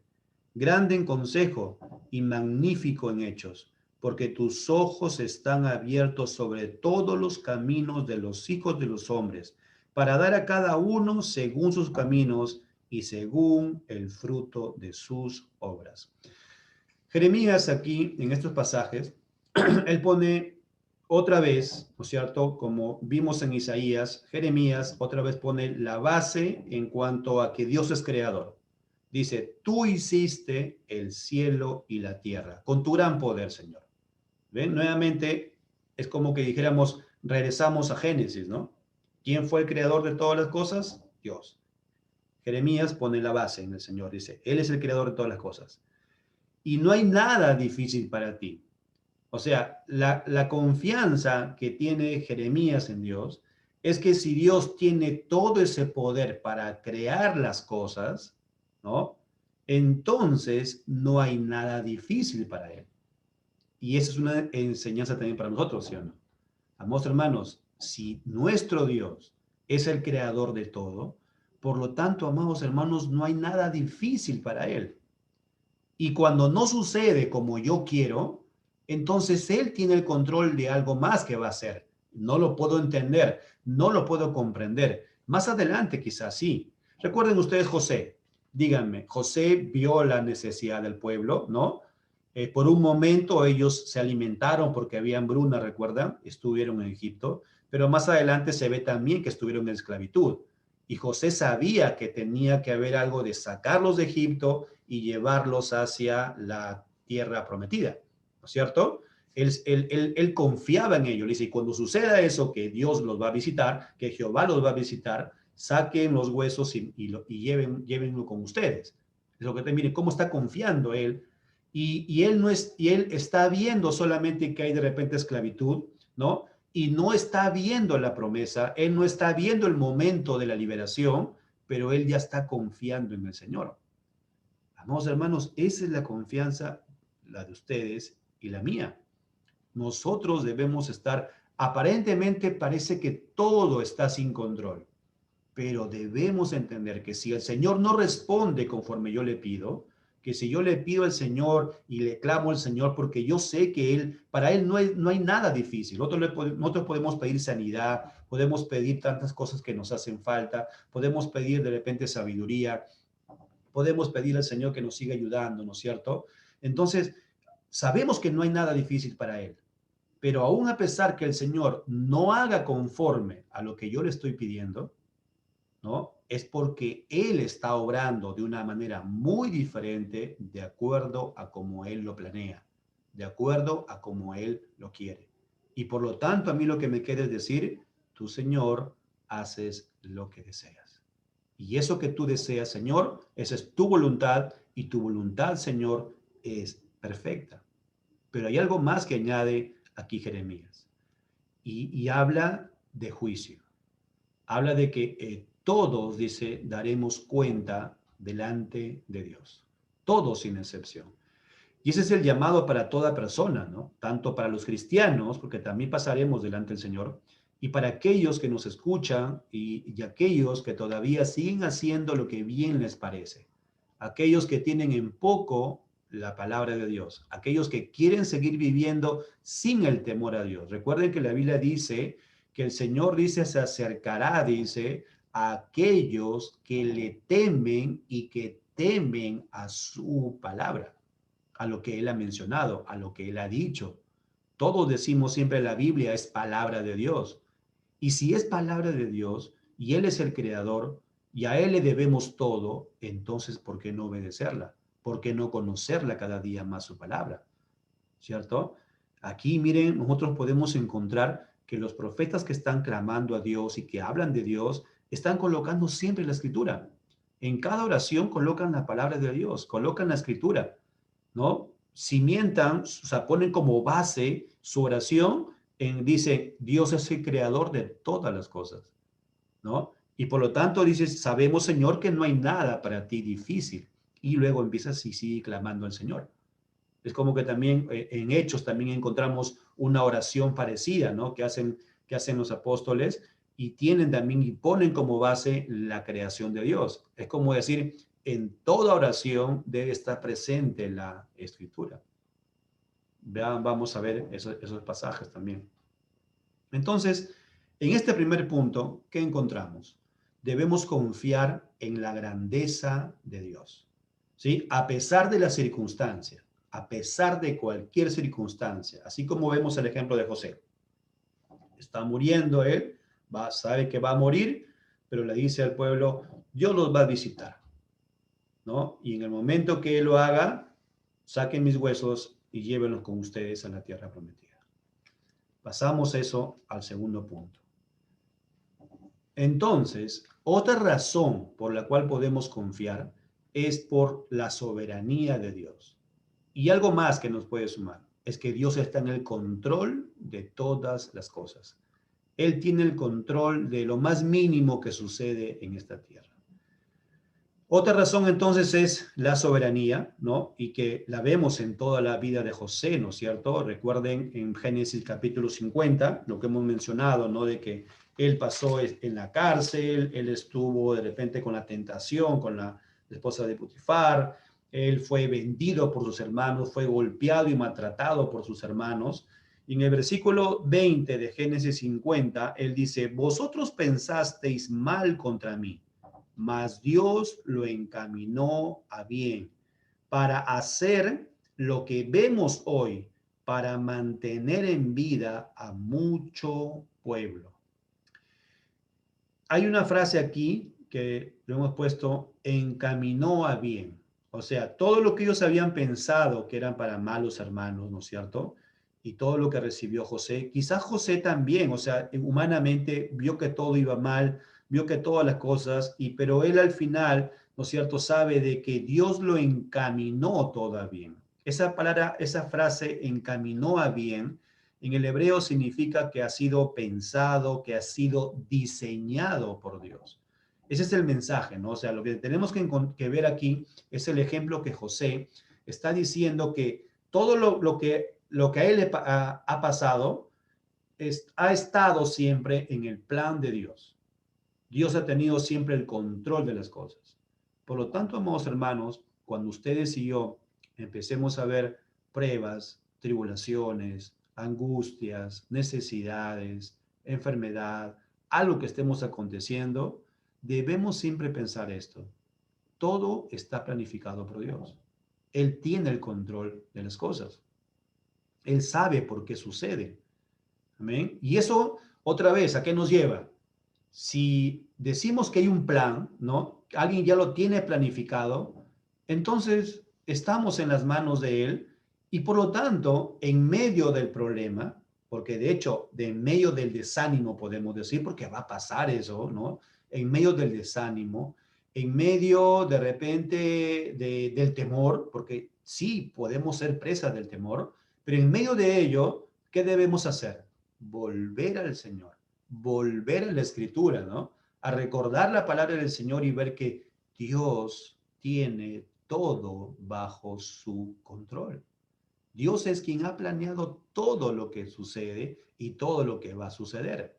Speaker 1: Grande en consejo y magnífico en hechos, porque tus ojos están abiertos sobre todos los caminos de los hijos de los hombres, para dar a cada uno según sus caminos y según el fruto de sus obras. Jeremías aquí, en estos pasajes, él pone otra vez, ¿no es cierto? Como vimos en Isaías, Jeremías otra vez pone la base en cuanto a que Dios es creador. Dice, tú hiciste el cielo y la tierra con tu gran poder, Señor. ¿Ven? Nuevamente es como que dijéramos, regresamos a Génesis, ¿no? ¿Quién fue el creador de todas las cosas? Dios. Jeremías pone la base en el Señor, dice, Él es el creador de todas las cosas. Y no hay nada difícil para ti. O sea, la confianza que tiene Jeremías en Dios es que si Dios tiene todo ese poder para crear las cosas, ¿no? Entonces no hay nada difícil para Él. Y esa es una enseñanza también para nosotros, ¿sí o no? Amados hermanos, si nuestro Dios es el creador de todo, por lo tanto, amados hermanos, no hay nada difícil para Él. Y cuando no sucede como yo quiero, entonces Él tiene el control de algo más que va a hacer. No lo puedo entender, no lo puedo comprender. Más adelante quizás sí. Recuerden ustedes José. Díganme, José vio la necesidad del pueblo, ¿no? Por un momento ellos se alimentaron porque había hambruna, ¿recuerdan? Estuvieron en Egipto, pero más adelante se ve también que estuvieron en esclavitud. Y José sabía que tenía que haber algo de sacarlos de Egipto y llevarlos hacia la tierra prometida, ¿no es cierto? Él confiaba en ello. Le dice, y cuando suceda eso, que Dios los va a visitar, que Jehová los va a visitar, saquen los huesos y llévenlo con ustedes. Es lo que te mire cómo está confiando él. Y él no es, y él está viendo solamente que hay de repente esclavitud, ¿no? Y no está viendo la promesa, él no está viendo el momento de la liberación, pero él ya está confiando en el Señor. Amados hermanos, esa es la confianza, la de ustedes y la mía. Nosotros debemos estar, aparentemente parece que todo está sin control, pero debemos entender que si el Señor no responde conforme yo le pido, que si yo le pido al Señor y le clamo al Señor, porque yo sé que Él, para Él no hay nada difícil. Nosotros podemos pedir sanidad, podemos pedir tantas cosas que nos hacen falta, podemos pedir de repente sabiduría, podemos pedir al Señor que nos siga ayudando, ¿no es cierto? Entonces, sabemos que no hay nada difícil para Él, pero aún a pesar que el Señor no haga conforme a lo que yo le estoy pidiendo, ¿no? Es porque Él está obrando de una manera muy diferente de acuerdo a como Él lo planea, de acuerdo a como Él lo quiere. Y por lo tanto, a mí lo que me queda es decir, tú, Señor, haces lo que deseas. Y eso que tú deseas, Señor, esa es tu voluntad y tu voluntad, Señor, es perfecta. Pero hay algo más que añade aquí Jeremías y habla de juicio. Habla de que todos, dice, daremos cuenta delante de Dios. Todos sin excepción. Y ese es el llamado para toda persona, ¿no? Tanto para los cristianos, porque también pasaremos delante del Señor, y para aquellos que nos escuchan y aquellos que todavía siguen haciendo lo que bien les parece. Aquellos que tienen en poco la palabra de Dios. Aquellos que quieren seguir viviendo sin el temor a Dios. Recuerden que la Biblia dice que el Señor dice se acercará, dice, a aquellos que le temen y que temen a su palabra, a lo que Él ha mencionado, a lo que Él ha dicho. Todos decimos siempre la Biblia es palabra de Dios. Y si es palabra de Dios y Él es el creador y a Él le debemos todo, entonces ¿por qué no obedecerla? ¿Por qué no conocerla cada día más su palabra? ¿Cierto? Aquí, miren, nosotros podemos encontrar que los profetas que están clamando a Dios y que hablan de Dios, están colocando siempre la escritura. En cada oración colocan la palabra de Dios, colocan la escritura, ¿no? Cimientan, o sea, ponen como base su oración dice, Dios es el creador de todas las cosas, ¿no? Y por lo tanto dice, sabemos, Señor, que no hay nada para ti difícil. Y luego empiezas y sigue clamando al Señor. Es como que también en Hechos también encontramos una oración parecida, ¿no? Que hacen los apóstoles y tienen también y ponen como base la creación de Dios. Es como decir, en toda oración debe estar presente la escritura. Vean, vamos a ver esos pasajes también. Entonces, en este primer punto, ¿qué encontramos? Debemos confiar en la grandeza de Dios, ¿sí? A pesar de la circunstancia, a pesar de cualquier circunstancia, así como vemos el ejemplo de José. Está muriendo él, sabe que va a morir, pero le dice al pueblo, Dios los va a visitar, ¿no? Y en el momento que él lo haga, saquen mis huesos y llévenlos con ustedes a la tierra prometida. Pasamos eso al segundo punto. Entonces, otra razón por la cual podemos confiar es por la soberanía de Dios. Y algo más que nos puede sumar es que Dios está en el control de todas las cosas. Él tiene el control de lo más mínimo que sucede en esta tierra. Otra razón entonces es la soberanía, ¿no? Y que la vemos en toda la vida de José, ¿no es cierto? Recuerden en Génesis capítulo 50, lo que hemos mencionado, ¿no? De que él pasó en la cárcel, él estuvo de repente con la tentación, con la esposa de Potifar, él fue vendido por sus hermanos, fue golpeado y maltratado por sus hermanos. Y en el versículo 20 de Génesis 50, él dice, vosotros pensasteis mal contra mí, mas Dios lo encaminó a bien para hacer lo que vemos hoy, para mantener en vida a mucho pueblo. Hay una frase aquí que lo hemos puesto, encaminó a bien. O sea, todo lo que ellos habían pensado que eran para malos hermanos, ¿no es cierto? Y todo lo que recibió José, quizás José también, o sea, humanamente vio que todo iba mal, vio que todas las cosas, pero él al final, ¿no es cierto?, sabe de que Dios lo encaminó todo a bien. Esa palabra, esa frase, encaminó a bien, en el hebreo significa que ha sido pensado, que ha sido diseñado por Dios. Ese es el mensaje, ¿no? O sea, lo que tenemos que ver aquí es el ejemplo que José está diciendo que todo lo que a él ha pasado ha estado siempre en el plan de Dios. Dios ha tenido siempre el control de las cosas. Por lo tanto, amados hermanos, cuando ustedes y yo empecemos a ver pruebas, tribulaciones, angustias, necesidades, enfermedad, algo que estemos aconteciendo, debemos siempre pensar esto. Todo está planificado por Dios. Él tiene el control de las cosas. Él sabe por qué sucede. Amén. Y eso, otra vez, ¿a qué nos lleva? Si decimos que hay un plan, ¿no? Alguien ya lo tiene planificado, entonces estamos en las manos de él y por lo tanto, en medio del problema, porque de hecho, de en medio del desánimo podemos decir, porque va a pasar eso, ¿no? En medio del desánimo, en medio de repente del temor, porque sí podemos ser presas del temor, pero en medio de ello, ¿qué debemos hacer? Volver al Señor, volver a la escritura, ¿no? A recordar la palabra del Señor y ver que Dios tiene todo bajo su control. Dios es quien ha planeado todo lo que sucede y todo lo que va a suceder.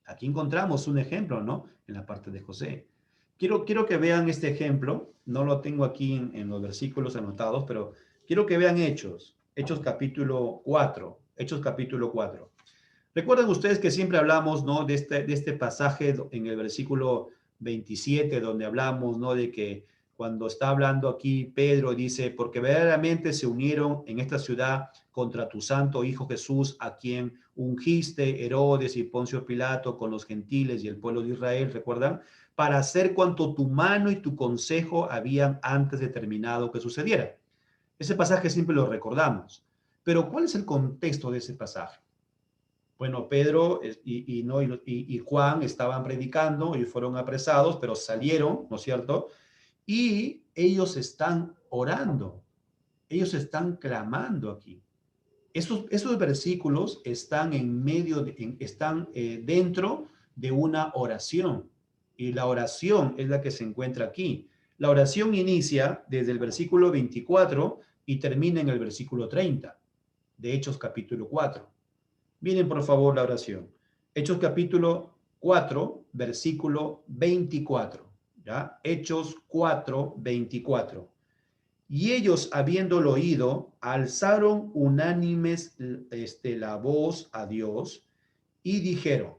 Speaker 1: Aquí encontramos un ejemplo, ¿no? En la parte de José. Quiero que vean este ejemplo. No lo tengo aquí en los versículos anotados, pero quiero que vean Hechos. Hechos capítulo 4. Hechos capítulo 4. Recuerden ustedes que siempre hablamos, ¿no?, de este pasaje en el versículo 27, donde hablamos, ¿no?, de que cuando está hablando aquí Pedro dice, porque verdaderamente se unieron en esta ciudad contra tu santo Hijo Jesús, a quien ungiste Herodes y Poncio Pilato con los gentiles y el pueblo de Israel, ¿recuerdan? Para hacer cuanto tu mano y tu consejo habían antes determinado que sucediera. Ese pasaje siempre lo recordamos. Pero ¿cuál es el contexto de ese pasaje? Bueno, Pedro y Juan estaban predicando y fueron apresados, pero salieron, ¿no es cierto? Y ellos están orando, ellos están clamando aquí. Esos versículos están dentro de una oración. Y la oración es la que se encuentra aquí. La oración inicia desde el versículo 24 y termina en el versículo 30 de Hechos capítulo 4. Miren por favor la oración. Hechos capítulo 4, versículo 24. ¿Ya? Hechos 4, 24. Y ellos, habiéndolo oído, alzaron unánimes la voz a Dios y dijeron,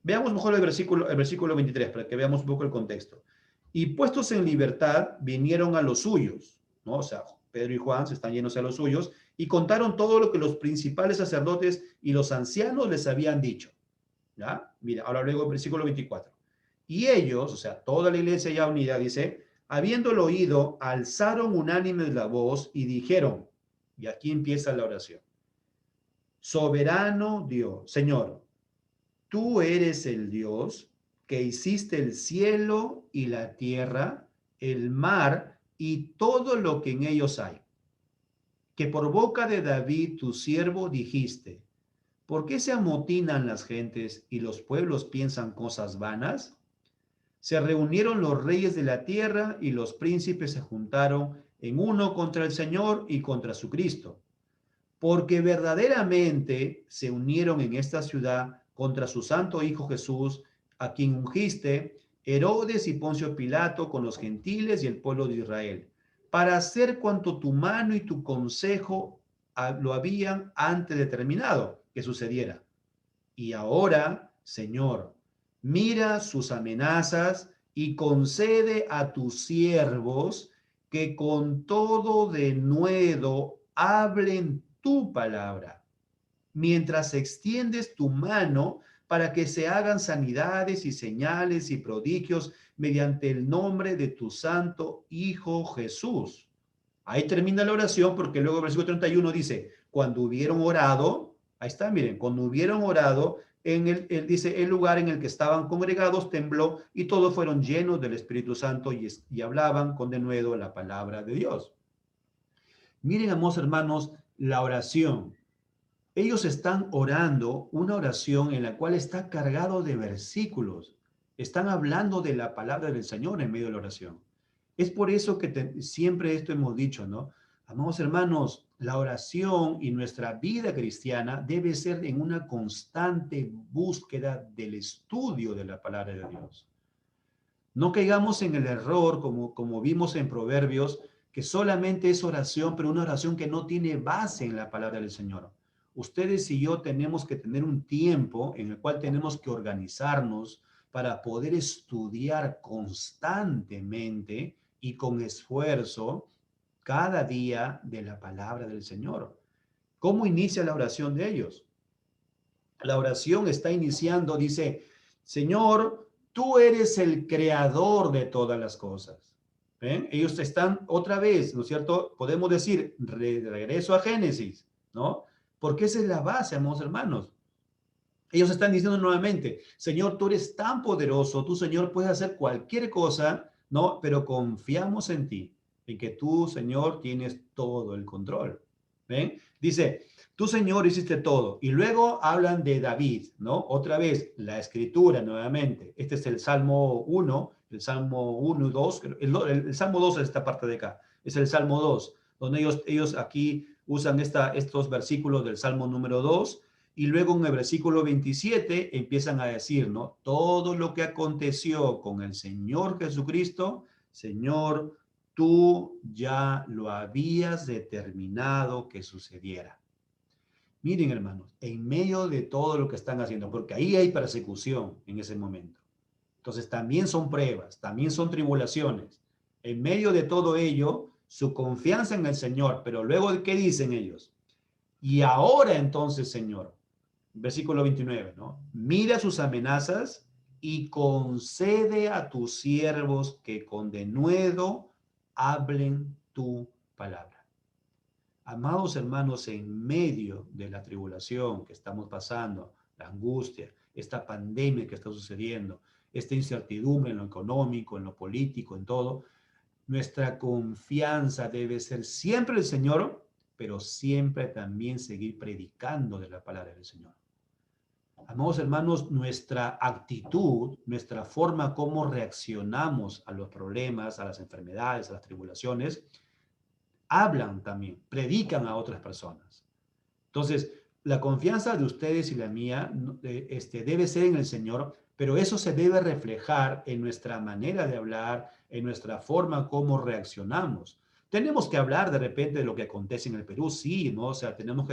Speaker 1: veamos mejor el versículo 23 para que veamos un poco el contexto. Y puestos en libertad, vinieron a los suyos, ¿no? O sea, Pedro y Juan se están yéndose a los suyos y contaron todo lo que los principales sacerdotes y los ancianos les habían dicho. ¿Ya? Mira, ahora luego el versículo 24. Y ellos, o sea, toda la iglesia ya unida, dice, habiéndolo oído, alzaron unánimes la voz y dijeron, y aquí empieza la oración, soberano Dios, Señor, tú eres el Dios que hiciste el cielo y la tierra, el mar y todo lo que en ellos hay. Que por boca de David, tu siervo, dijiste, ¿por qué se amotinan las gentes y los pueblos piensan cosas vanas? Se reunieron los reyes de la tierra y los príncipes se juntaron en uno contra el Señor y contra su Cristo, porque verdaderamente se unieron en esta ciudad contra su santo Hijo Jesús, a quien ungiste, Herodes y Poncio Pilato con los gentiles y el pueblo de Israel, para hacer cuanto tu mano y tu consejo lo habían antes determinado que sucediera. Y ahora, Señor, mira sus amenazas y concede a tus siervos que con todo denuedo hablen tu palabra, mientras extiendes tu mano para que se hagan sanidades y señales y prodigios mediante el nombre de tu santo Hijo Jesús. Ahí termina la oración porque luego el versículo 31 dice, cuando hubieron orado, ahí está, miren, cuando hubieron orado, dice, el lugar en el que estaban congregados tembló y todos fueron llenos del Espíritu Santo y hablaban con denuedo la palabra de Dios. Miren, amados hermanos, la oración. Ellos están orando una oración en la cual está cargado de versículos. Están hablando de la palabra del Señor en medio de la oración. Es por eso que siempre esto hemos dicho, ¿no? Amados hermanos, la oración y nuestra vida cristiana debe ser en una constante búsqueda del estudio de la palabra de Dios. No caigamos en el error, como vimos en Proverbios, que solamente es oración, pero una oración que no tiene base en la palabra del Señor. Ustedes y yo tenemos que tener un tiempo en el cual tenemos que organizarnos para poder estudiar constantemente y con esfuerzo cada día de la palabra del Señor. ¿Cómo inicia la oración de ellos? La oración está iniciando, dice, Señor, tú eres el creador de todas las cosas. ¿Ven? Ellos están otra vez, ¿no es cierto? Podemos decir, regreso a Génesis, ¿no? Porque esa es la base, amados hermanos. Ellos están diciendo nuevamente, Señor, tú eres tan poderoso, tú, Señor, puedes hacer cualquier cosa, ¿no? Pero confiamos en ti, en que tú, Señor, tienes todo el control. ¿Ven? Dice, tú, Señor, hiciste todo. Y luego hablan de David, ¿no? Otra vez, la escritura nuevamente. Este es el Salmo 1, el Salmo 1 y 2. El Salmo 2 es esta parte de acá. Es el Salmo 2, donde ellos aquí usan estos versículos del Salmo número 2. Y luego en el versículo 27 empiezan a decir, ¿no? Todo lo que aconteció con el Señor Jesucristo, Señor, tú ya lo habías determinado que sucediera. Miren, hermanos, en medio de todo lo que están haciendo, porque ahí hay persecución en ese momento. Entonces también son pruebas, también son tribulaciones. En medio de todo ello, su confianza en el Señor, pero luego, ¿qué dicen ellos? Y ahora entonces, Señor, versículo 29, ¿no? Mira sus amenazas y concede a tus siervos que con denuedo hablen tu palabra. Amados hermanos, en medio de la tribulación que estamos pasando, la angustia, esta pandemia que está sucediendo, esta incertidumbre en lo económico, en lo político, en todo, nuestra confianza debe ser siempre el Señor, pero siempre también seguir predicando de la palabra del Señor. Amados hermanos, nuestra actitud, nuestra forma como reaccionamos a los problemas, a las enfermedades, a las tribulaciones, hablan también, predican a otras personas. Entonces, la confianza de ustedes y la mía debe ser en el Señor, pero eso se debe reflejar en nuestra manera de hablar, en nuestra forma como reaccionamos. Tenemos que hablar de repente de lo que acontece en el Perú, sí, ¿no? O sea, tenemos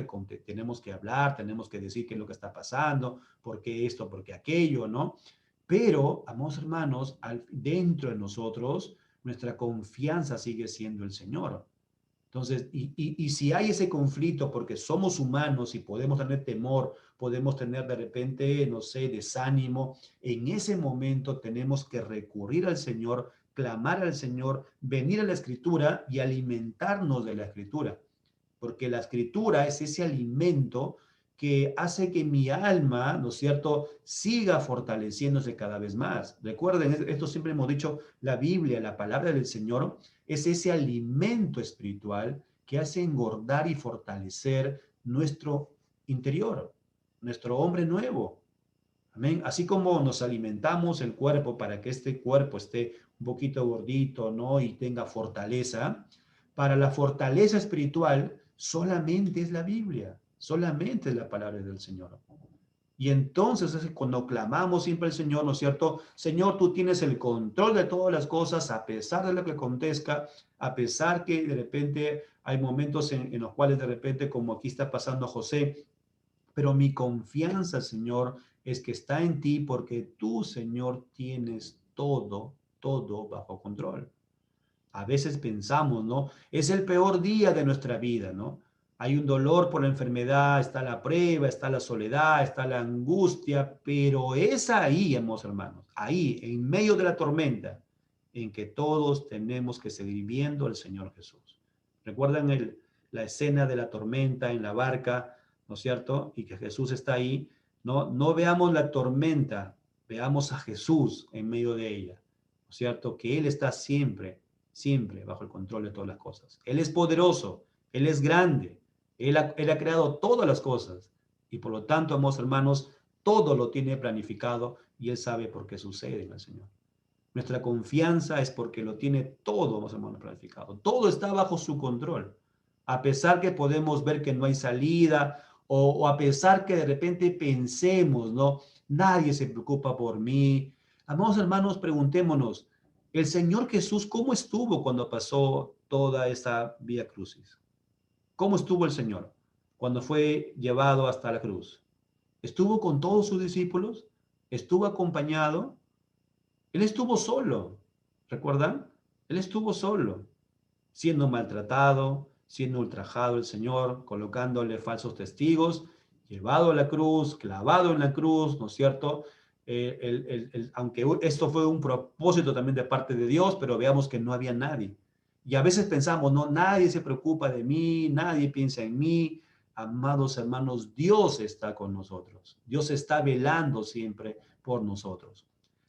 Speaker 1: que hablar, tenemos que decir qué es lo que está pasando, por qué esto, por qué aquello, ¿no? Pero, amados hermanos, dentro de nosotros, nuestra confianza sigue siendo el Señor. Entonces, y si hay ese conflicto, porque somos humanos y podemos tener temor, podemos tener de repente, no sé, desánimo, en ese momento tenemos que recurrir al Señor, clamar al Señor, venir a la Escritura y alimentarnos de la Escritura, porque la Escritura es ese alimento que hace que mi alma, ¿no es cierto?, siga fortaleciéndose cada vez más. Recuerden, esto siempre hemos dicho, la Biblia, la palabra del Señor, es ese alimento espiritual que hace engordar y fortalecer nuestro interior, nuestro hombre nuevo. Amén. Así como nos alimentamos el cuerpo para que este cuerpo esté un poquito gordito, ¿no? Y tenga fortaleza, para la fortaleza espiritual solamente es la Biblia, solamente es la palabra del Señor. Y entonces es cuando clamamos siempre al Señor, ¿no es cierto? Señor, tú tienes el control de todas las cosas, a pesar de lo que acontezca, a pesar que de repente hay momentos en los cuales de repente, como aquí está pasando a José, pero mi confianza, Señor, es que está en ti porque tú, Señor, tienes todo bajo control. A veces pensamos, ¿no? Es el peor día de nuestra vida, ¿no? Hay un dolor por la enfermedad, está la prueba, está la soledad, está la angustia, pero es ahí, hermanos, ahí, en medio de la tormenta, en que todos tenemos que seguir viendo al Señor Jesús. ¿Recuerdan la escena de la tormenta en la barca, ¿no es cierto? Y que Jesús está ahí. ¿no? No veamos la tormenta, veamos a Jesús en medio de ella, ¿no es cierto? Que Él está siempre, siempre bajo el control de todas las cosas. Él es poderoso, Él es grande, Él ha creado todas las cosas y por lo tanto, amados hermanos, todo lo tiene planificado y Él sabe por qué sucede en el Señor. Nuestra confianza es porque lo tiene todo, amados hermanos, planificado. Todo está bajo su control. A pesar que podemos ver que no hay salida o a pesar que de repente pensemos, ¿no? Nadie se preocupa por mí. Amados hermanos, preguntémonos, ¿el Señor Jesús cómo estuvo cuando pasó toda esta vía crucis? ¿Cómo estuvo el Señor cuando fue llevado hasta la cruz? ¿Estuvo con todos sus discípulos? ¿Estuvo acompañado? Él estuvo solo, ¿recuerdan? Él estuvo solo, siendo maltratado, siendo ultrajado el Señor, colocándole falsos testigos, llevado a la cruz, clavado en la cruz, ¿no es cierto? Aunque esto fue un propósito también de parte de Dios, pero veamos que no había nadie. Y a veces pensamos, no, nadie se preocupa de mí, nadie piensa en mí. Amados hermanos, Dios está con nosotros. Dios está velando siempre por nosotros.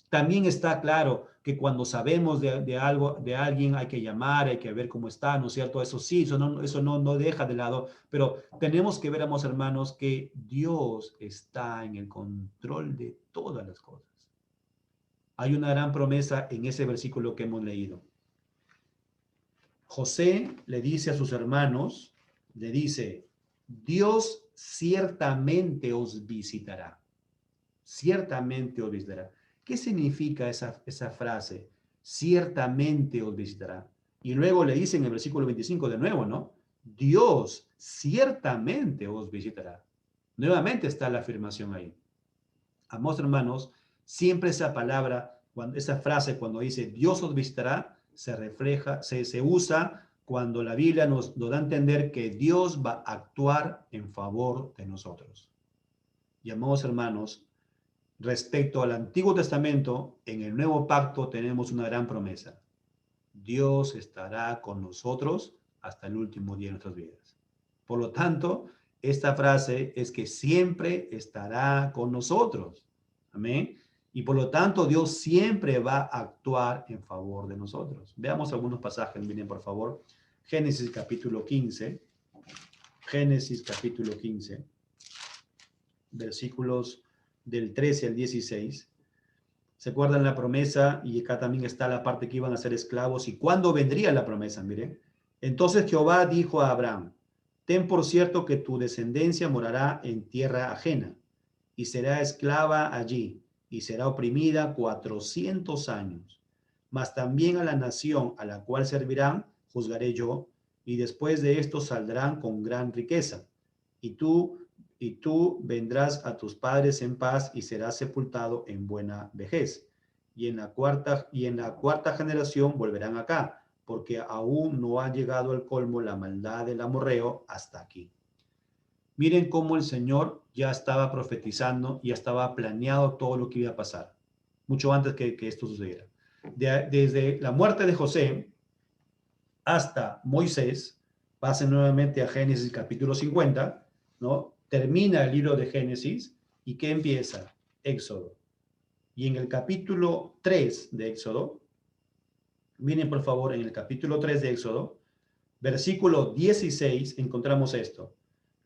Speaker 1: También está claro que cuando sabemos de algo, de alguien, hay que llamar, hay que ver cómo está, ¿no es cierto? Eso sí, eso no deja de lado, pero tenemos que ver, amados hermanos, que Dios está en el control de todas las cosas. Hay una gran promesa en ese versículo que hemos leído. José le dice a sus hermanos, le dice, Dios ciertamente os visitará. Ciertamente os visitará. ¿Qué significa esa frase? Ciertamente os visitará. Y luego le dice en el versículo 25 de nuevo, ¿no? Dios ciertamente os visitará. Nuevamente está la afirmación ahí. Amados hermanos, siempre esa palabra, esa frase cuando dice Dios os visitará, se refleja, se usa cuando la Biblia nos da a entender que Dios va a actuar en favor de nosotros. Y amados hermanos, respecto al Antiguo Testamento, en el Nuevo Pacto tenemos una gran promesa. Dios estará con nosotros hasta el último día de nuestras vidas. Por lo tanto, esta frase es que siempre estará con nosotros. Amén. Y por lo tanto, Dios siempre va a actuar en favor de nosotros. Veamos algunos pasajes, miren por favor. Génesis capítulo 15. Génesis capítulo 15. Versículos del 13 al 16. ¿Se acuerdan la promesa? Y acá también está la parte que iban a ser esclavos. ¿Y cuándo vendría la promesa? Miren. Entonces Jehová dijo a Abraham, ten por cierto que tu descendencia morará en tierra ajena y será esclava allí y será oprimida 400 años. Mas también a la nación a la cual servirán juzgaré yo, y después de esto saldrán con gran riqueza. Y tú vendrás a tus padres en paz y serás sepultado en buena vejez. Y en la cuarta generación volverán acá, porque aún no ha llegado al colmo la maldad del amorreo hasta aquí. Miren cómo el Señor ya estaba profetizando, ya estaba planeado todo lo que iba a pasar, mucho antes que esto sucediera. Desde la muerte de José hasta Moisés, pasen nuevamente a Génesis capítulo 50, ¿no? Termina el libro de Génesis y ¿qué empieza? Éxodo. Y en el capítulo 3 de Éxodo, miren por favor, en el capítulo 3 de Éxodo, versículo 16, encontramos esto.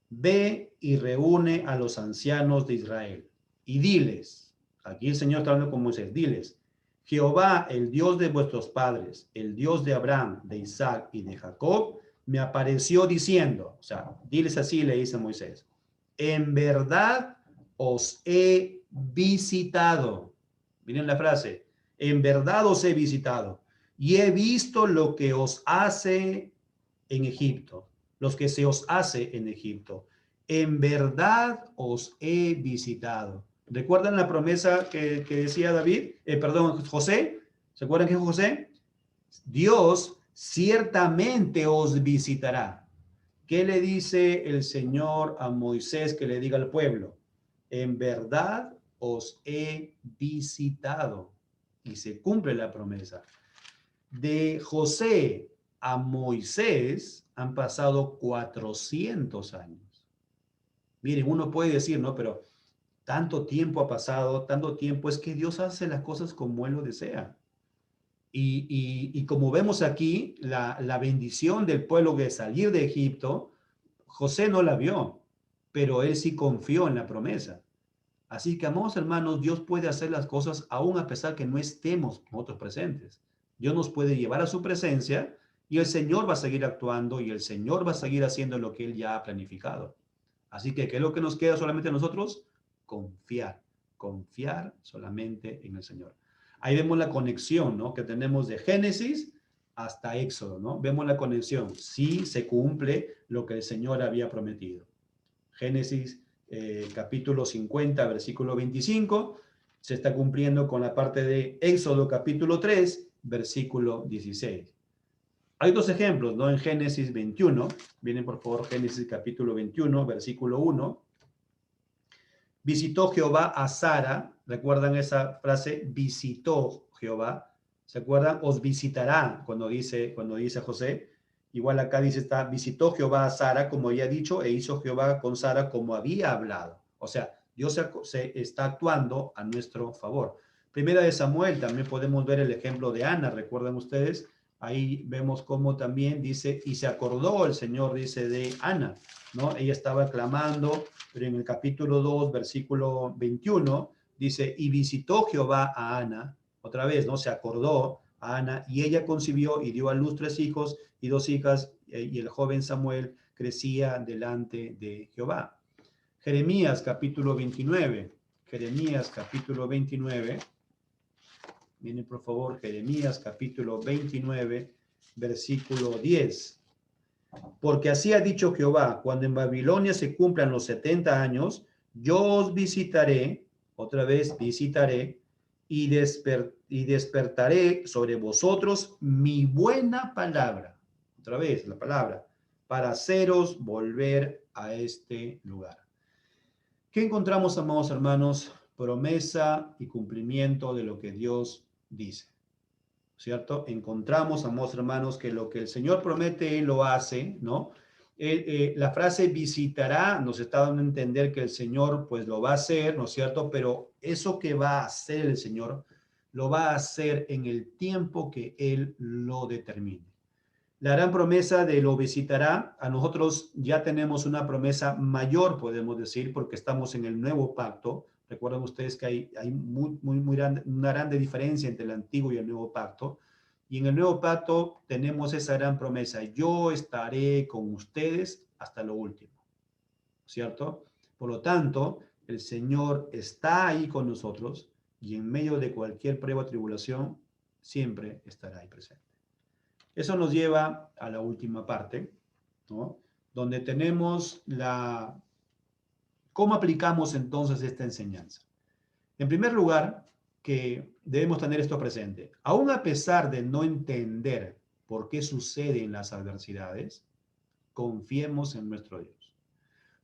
Speaker 1: Ve y reúne a los ancianos de Israel y diles, aquí el Señor está hablando con Moisés, diles, Jehová, el Dios de vuestros padres, el Dios de Abraham, de Isaac y de Jacob, me apareció diciendo, o sea, diles así, le dice Moisés, en verdad os he visitado. Miren la frase, en verdad os he visitado y he visto lo que os hace en Egipto, los que se os hace en Egipto. En verdad os he visitado. ¿Recuerdan la promesa que decía David? José. ¿Se acuerdan que dijo José? Dios ciertamente os visitará. ¿Qué le dice el Señor a Moisés que le diga al pueblo? En verdad os he visitado. Y se cumple la promesa. De José a Moisés han pasado 400 años. Miren, uno puede decir, ¿no? Pero Tanto tiempo ha pasado, tanto tiempo, es que Dios hace las cosas como Él lo desea. Y como vemos aquí, la bendición del pueblo de salir de Egipto, José no la vio, pero él sí confió en la promesa. Así que, amados hermanos, Dios puede hacer las cosas aún a pesar que no estemos nosotros presentes. Dios nos puede llevar a su presencia y el Señor va a seguir actuando y el Señor va a seguir haciendo lo que Él ya ha planificado. Así que, ¿qué es lo que nos queda solamente a nosotros? Confiar, confiar solamente en el Señor. Ahí vemos la conexión, ¿no? Que tenemos de Génesis hasta Éxodo, ¿no? Vemos la conexión. Sí se cumple lo que el Señor había prometido. Génesis capítulo 50, versículo 25, se está cumpliendo con la parte de Éxodo capítulo 3, versículo 16. Hay dos ejemplos, ¿no? En Génesis 21, vienen por favor Génesis capítulo 21, versículo 1. Visitó Jehová a Sara, ¿recuerdan esa frase? Visitó Jehová, ¿se acuerdan? Os visitará cuando dice José. Igual acá dice, está, visitó Jehová a Sara, como había dicho, e hizo Jehová con Sara como había hablado. O sea, Dios se está actuando a nuestro favor. Primera de Samuel, también podemos ver el ejemplo de Ana, ¿recuerdan ustedes? Ahí vemos cómo también dice, y se acordó el Señor, dice, de Ana, ¿no? Ella estaba clamando, pero en el capítulo 2, versículo 21, dice, y visitó Jehová a Ana, otra vez, ¿no? Se acordó a Ana, y ella concibió y dio a luz 3 hijos y 2 hijas, y el joven Samuel crecía delante de Jehová. Jeremías capítulo 29, Jeremías capítulo 29, miren por favor, Jeremías capítulo 29, versículo 10. Porque así ha dicho Jehová, cuando en Babilonia se cumplan los 70 años, yo os visitaré, otra vez visitaré, y despertaré sobre vosotros mi buena palabra, otra vez la palabra, para haceros volver a este lugar. ¿Qué encontramos, amados hermanos? Promesa y cumplimiento de lo que Dios dice, ¿cierto? Encontramos, amados hermanos, que lo que el Señor promete, Él lo hace, ¿no? La frase visitará nos está dando a entender que el Señor pues lo va a hacer, ¿no es cierto? Pero eso que va a hacer el Señor, lo va a hacer en el tiempo que Él lo determine. La gran promesa de lo visitará, a nosotros ya tenemos una promesa mayor, podemos decir, porque estamos en el nuevo pacto. Recuerden ustedes que hay muy grande, una grande diferencia entre el antiguo y el nuevo pacto. Y en el nuevo pacto tenemos esa gran promesa. Yo estaré con ustedes hasta lo último, ¿cierto? Por lo tanto, el Señor está ahí con nosotros y en medio de cualquier prueba o tribulación, siempre estará ahí presente. Eso nos lleva a la última parte, ¿no? Donde tenemos ¿cómo aplicamos entonces esta enseñanza? En primer lugar, que debemos tener esto presente. Aún a pesar de no entender por qué suceden las adversidades, confiemos en nuestro Dios.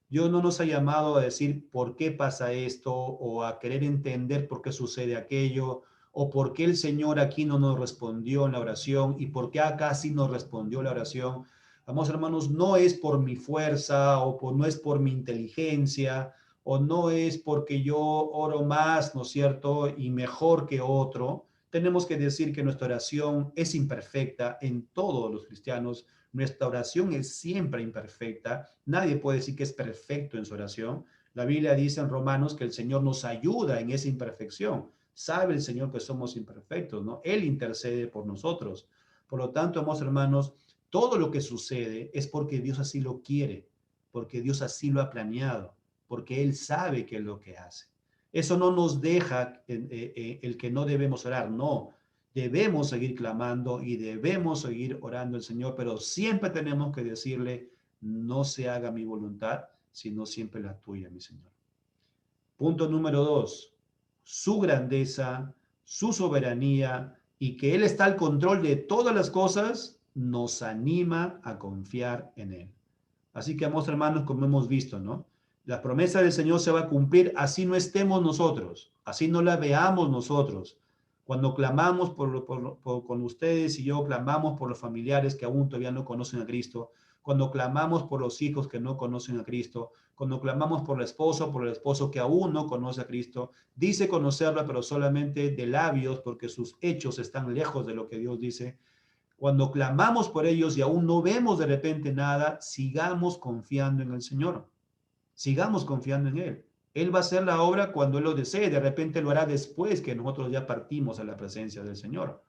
Speaker 1: Dios no nos ha llamado a decir por qué pasa esto o a querer entender por qué sucede aquello o por qué el Señor aquí no nos respondió en la oración y por qué acá sí nos respondió la oración. Vamos, hermanos, no es por mi fuerza no es por mi inteligencia o no es porque yo oro más, ¿no es cierto? Y mejor que otro. Tenemos que decir que nuestra oración es imperfecta en todos los cristianos. Nuestra oración es siempre imperfecta. Nadie puede decir que es perfecto en su oración. La Biblia dice en Romanos que el Señor nos ayuda en esa imperfección. Sabe el Señor que somos imperfectos, ¿no? Él intercede por nosotros. Por lo tanto, amados hermanos, todo lo que sucede es porque Dios así lo quiere, porque Dios así lo ha planeado, porque Él sabe qué es lo que hace. Eso no nos deja el que no debemos orar, no. Debemos seguir clamando y debemos seguir orando al Señor, pero siempre tenemos que decirle, no se haga mi voluntad, sino siempre la tuya, mi Señor. Punto número 2, su grandeza, su soberanía y que Él está al control de todas las cosas, nos anima a confiar en Él. Así que, amados hermanos, como hemos visto, ¿no? La promesa del Señor se va a cumplir así no estemos nosotros, así no la veamos nosotros. Cuando clamamos con ustedes y yo clamamos por los familiares que aún todavía no conocen a Cristo, cuando clamamos por los hijos que no conocen a Cristo, cuando clamamos por el esposo que aún no conoce a Cristo, dice conocerlo, pero solamente de labios, porque sus hechos están lejos de lo que Dios dice. Cuando clamamos por ellos y aún no vemos de repente nada, sigamos confiando en el Señor. Sigamos confiando en Él. Él va a hacer la obra cuando Él lo desee. De repente lo hará después que nosotros ya partimos a la presencia del Señor.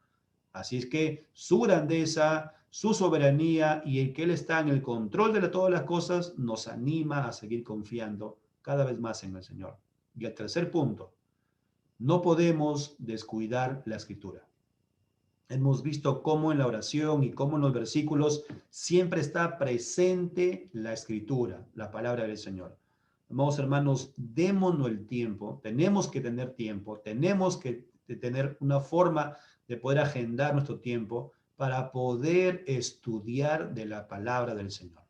Speaker 1: Así es que su grandeza, su soberanía y el que Él está en el control de todas las cosas nos anima a seguir confiando cada vez más en el Señor. Y el tercer punto, no podemos descuidar la Escritura. Hemos visto cómo en la oración y cómo en los versículos siempre está presente la Escritura, la palabra del Señor. Amados hermanos, démonos el tiempo, tenemos que tener tiempo, tenemos que tener una forma de poder agendar nuestro tiempo para poder estudiar de la palabra del Señor.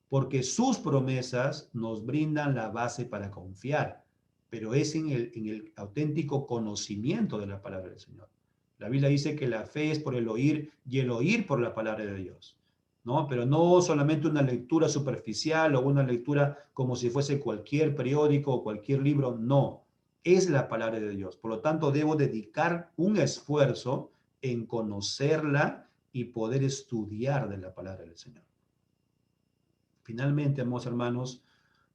Speaker 1: Porque sus promesas nos brindan la base para confiar, pero es en el auténtico conocimiento de la palabra del Señor. La Biblia dice que la fe es por el oír y el oír por la palabra de Dios, ¿no? Pero no solamente una lectura superficial o una lectura como si fuese cualquier periódico o cualquier libro, no, es la palabra de Dios. Por lo tanto, debo dedicar un esfuerzo en conocerla y poder estudiar de la palabra del Señor. Finalmente, amados hermanos,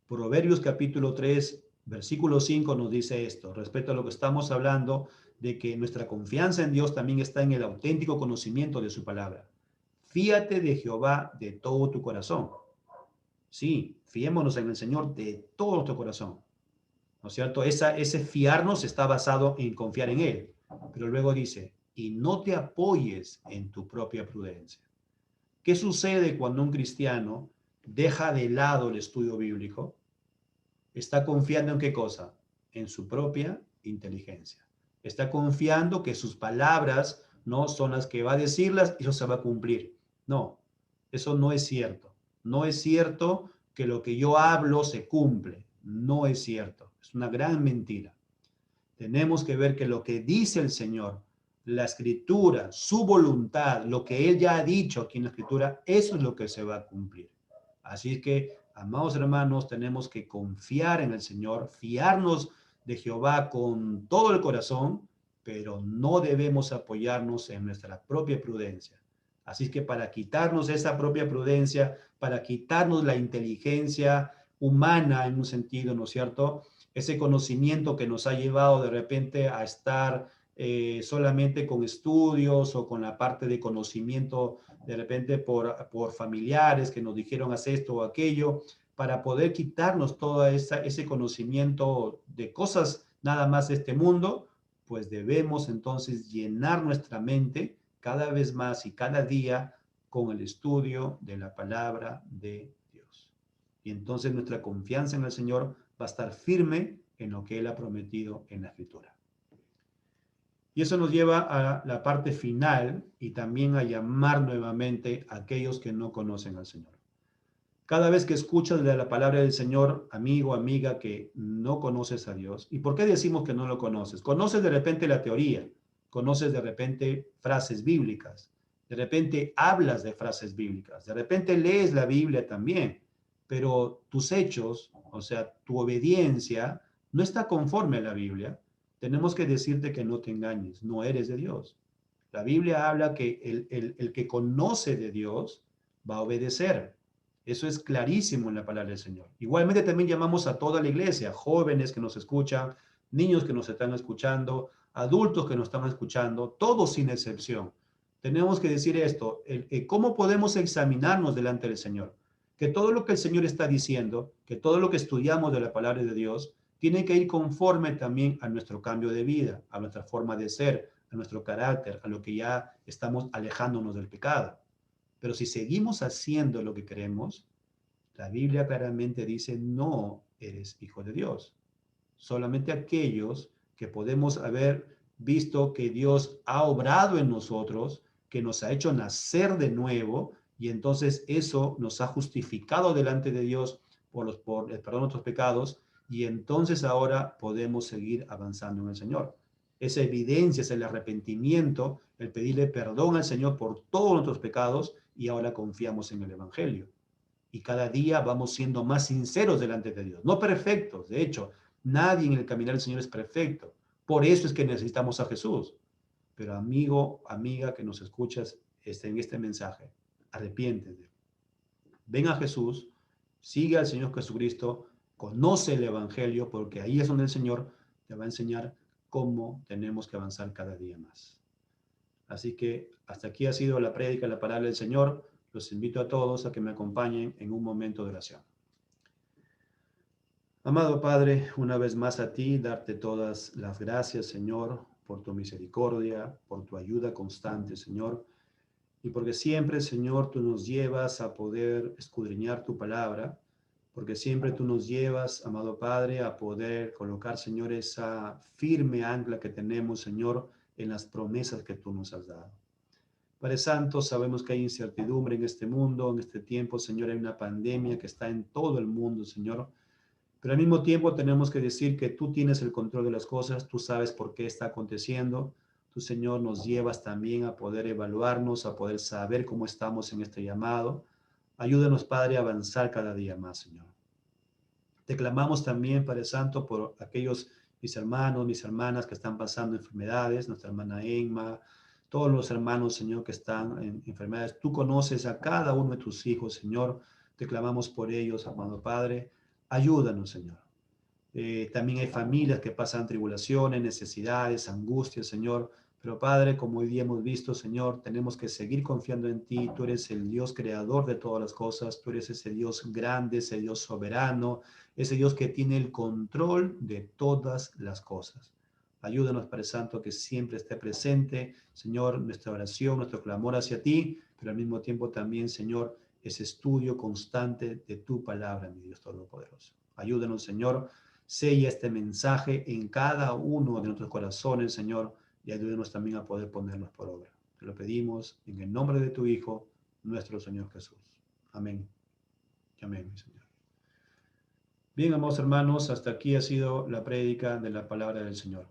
Speaker 1: Proverbios capítulo 3, versículo 5 nos dice esto, respecto a lo que estamos hablando, de que nuestra confianza en Dios también está en el auténtico conocimiento de su palabra. Fíate de Jehová de todo tu corazón. Sí, fiémonos en el Señor de todo nuestro corazón. ¿No es cierto? Ese fiarnos está basado en confiar en Él. Pero luego dice, y no te apoyes en tu propia prudencia. ¿Qué sucede cuando un cristiano deja de lado el estudio bíblico? Está confiando en qué cosa? En su propia inteligencia. Está confiando que sus palabras no son las que va a decirlas y eso se va a cumplir. No, eso no es cierto. No es cierto que lo que yo hablo se cumple. No es cierto. Es una gran mentira. Tenemos que ver que lo que dice el Señor, la escritura, su voluntad, lo que Él ya ha dicho aquí en la escritura, eso es lo que se va a cumplir. Así que, amados hermanos, tenemos que confiar en el Señor, fiarnos de Jehová con todo el corazón, pero no debemos apoyarnos en nuestra propia prudencia. Así que para quitarnos esa propia prudencia, para quitarnos la inteligencia humana en un sentido, ¿no es cierto? Ese conocimiento que nos ha llevado de repente a estar solamente con estudios o con la parte de conocimiento de repente por familiares que nos dijeron haz esto o aquello, para poder quitarnos todo ese conocimiento de cosas nada más de este mundo, pues debemos entonces llenar nuestra mente cada vez más y cada día con el estudio de la palabra de Dios. Y entonces nuestra confianza en el Señor va a estar firme en lo que Él ha prometido en la Escritura. Y eso nos lleva a la parte final y también a llamar nuevamente a aquellos que no conocen al Señor. Cada vez que escuchas de la palabra del Señor, amigo, amiga, que no conoces a Dios, ¿y por qué decimos que no lo conoces? Conoces de repente la teoría, conoces de repente frases bíblicas, de repente hablas de frases bíblicas, de repente lees la Biblia también, pero tus hechos, o sea, tu obediencia, no está conforme a la Biblia. Tenemos que decirte que no te engañes, no eres de Dios. La Biblia habla que el que conoce de Dios va a obedecer. Eso es clarísimo en la palabra del Señor. Igualmente también llamamos a toda la iglesia, jóvenes que nos escuchan, niños que nos están escuchando, adultos que nos están escuchando, todos sin excepción. Tenemos que decir esto, ¿cómo podemos examinarnos delante del Señor? Que todo lo que el Señor está diciendo, que todo lo que estudiamos de la palabra de Dios, tiene que ir conforme también a nuestro cambio de vida, a nuestra forma de ser, a nuestro carácter, a lo que ya estamos alejándonos del pecado. Pero si seguimos haciendo lo que queremos, la Biblia claramente dice, no eres hijo de Dios. Solamente aquellos que podemos haber visto que Dios ha obrado en nosotros, que nos ha hecho nacer de nuevo, y entonces eso nos ha justificado delante de Dios por el perdón de nuestros pecados, y entonces ahora podemos seguir avanzando en el Señor. Esa evidencia es el arrepentimiento, el pedirle perdón al Señor por todos nuestros pecados, y ahora confiamos en el Evangelio. y cada día vamos siendo más sinceros delante de Dios. No perfectos, de hecho, nadie en el caminar del Señor es perfecto. Por eso es que necesitamos a Jesús. Pero amigo, amiga que nos escuchas en este mensaje, arrepiéntete. Ven a Jesús, sigue al Señor Jesucristo, conoce el Evangelio, porque ahí es donde el Señor te va a enseñar cómo tenemos que avanzar cada día más. Así que hasta aquí ha sido la prédica, la palabra del Señor. Los invito a todos a que me acompañen en un momento de oración. Amado Padre, una vez más a ti, darte todas las gracias, Señor, por tu misericordia, por tu ayuda constante, Señor, y porque siempre, Señor, tú nos llevas a poder escudriñar tu palabra, porque siempre tú nos llevas, amado Padre, a poder colocar, Señor, esa firme ancla que tenemos, Señor, en las promesas que tú nos has dado. Padre Santo, sabemos que hay incertidumbre en este mundo, en este tiempo, Señor, hay una pandemia que está en todo el mundo, Señor, pero al mismo tiempo tenemos que decir que tú tienes el control de las cosas, tú sabes por qué está aconteciendo. Tú, Señor, nos llevas también a poder evaluarnos, a poder saber cómo estamos en este llamado. Ayúdanos, Padre, a avanzar cada día más, Señor. Te clamamos también, Padre Santo, por aquellos mis hermanos, mis hermanas que están pasando enfermedades, nuestra hermana Emma, todos los hermanos, Señor, que están en enfermedades. Tú conoces a cada uno de tus hijos, Señor. Te clamamos por ellos, amado Padre. Ayúdanos, Señor. También hay familias que pasan tribulaciones, necesidades, angustias, Señor. Pero Padre, como hoy día hemos visto, Señor, tenemos que seguir confiando en ti. Tú eres el Dios creador de todas las cosas. Tú eres ese Dios grande, ese Dios soberano, ese Dios que tiene el control de todas las cosas. Ayúdanos, Padre Santo, que siempre esté presente, Señor, nuestra oración, nuestro clamor hacia ti, pero al mismo tiempo también, Señor, ese estudio constante de tu palabra, mi Dios Todopoderoso. Ayúdanos, Señor. Sella este mensaje en cada uno de nuestros corazones, Señor, y ayúdenos también a poder ponerlos por obra. Te lo pedimos en el nombre de tu Hijo, nuestro Señor Jesús. Amén. Amén, mi Señor. Bien, amados hermanos, hasta aquí ha sido la prédica de la palabra del Señor.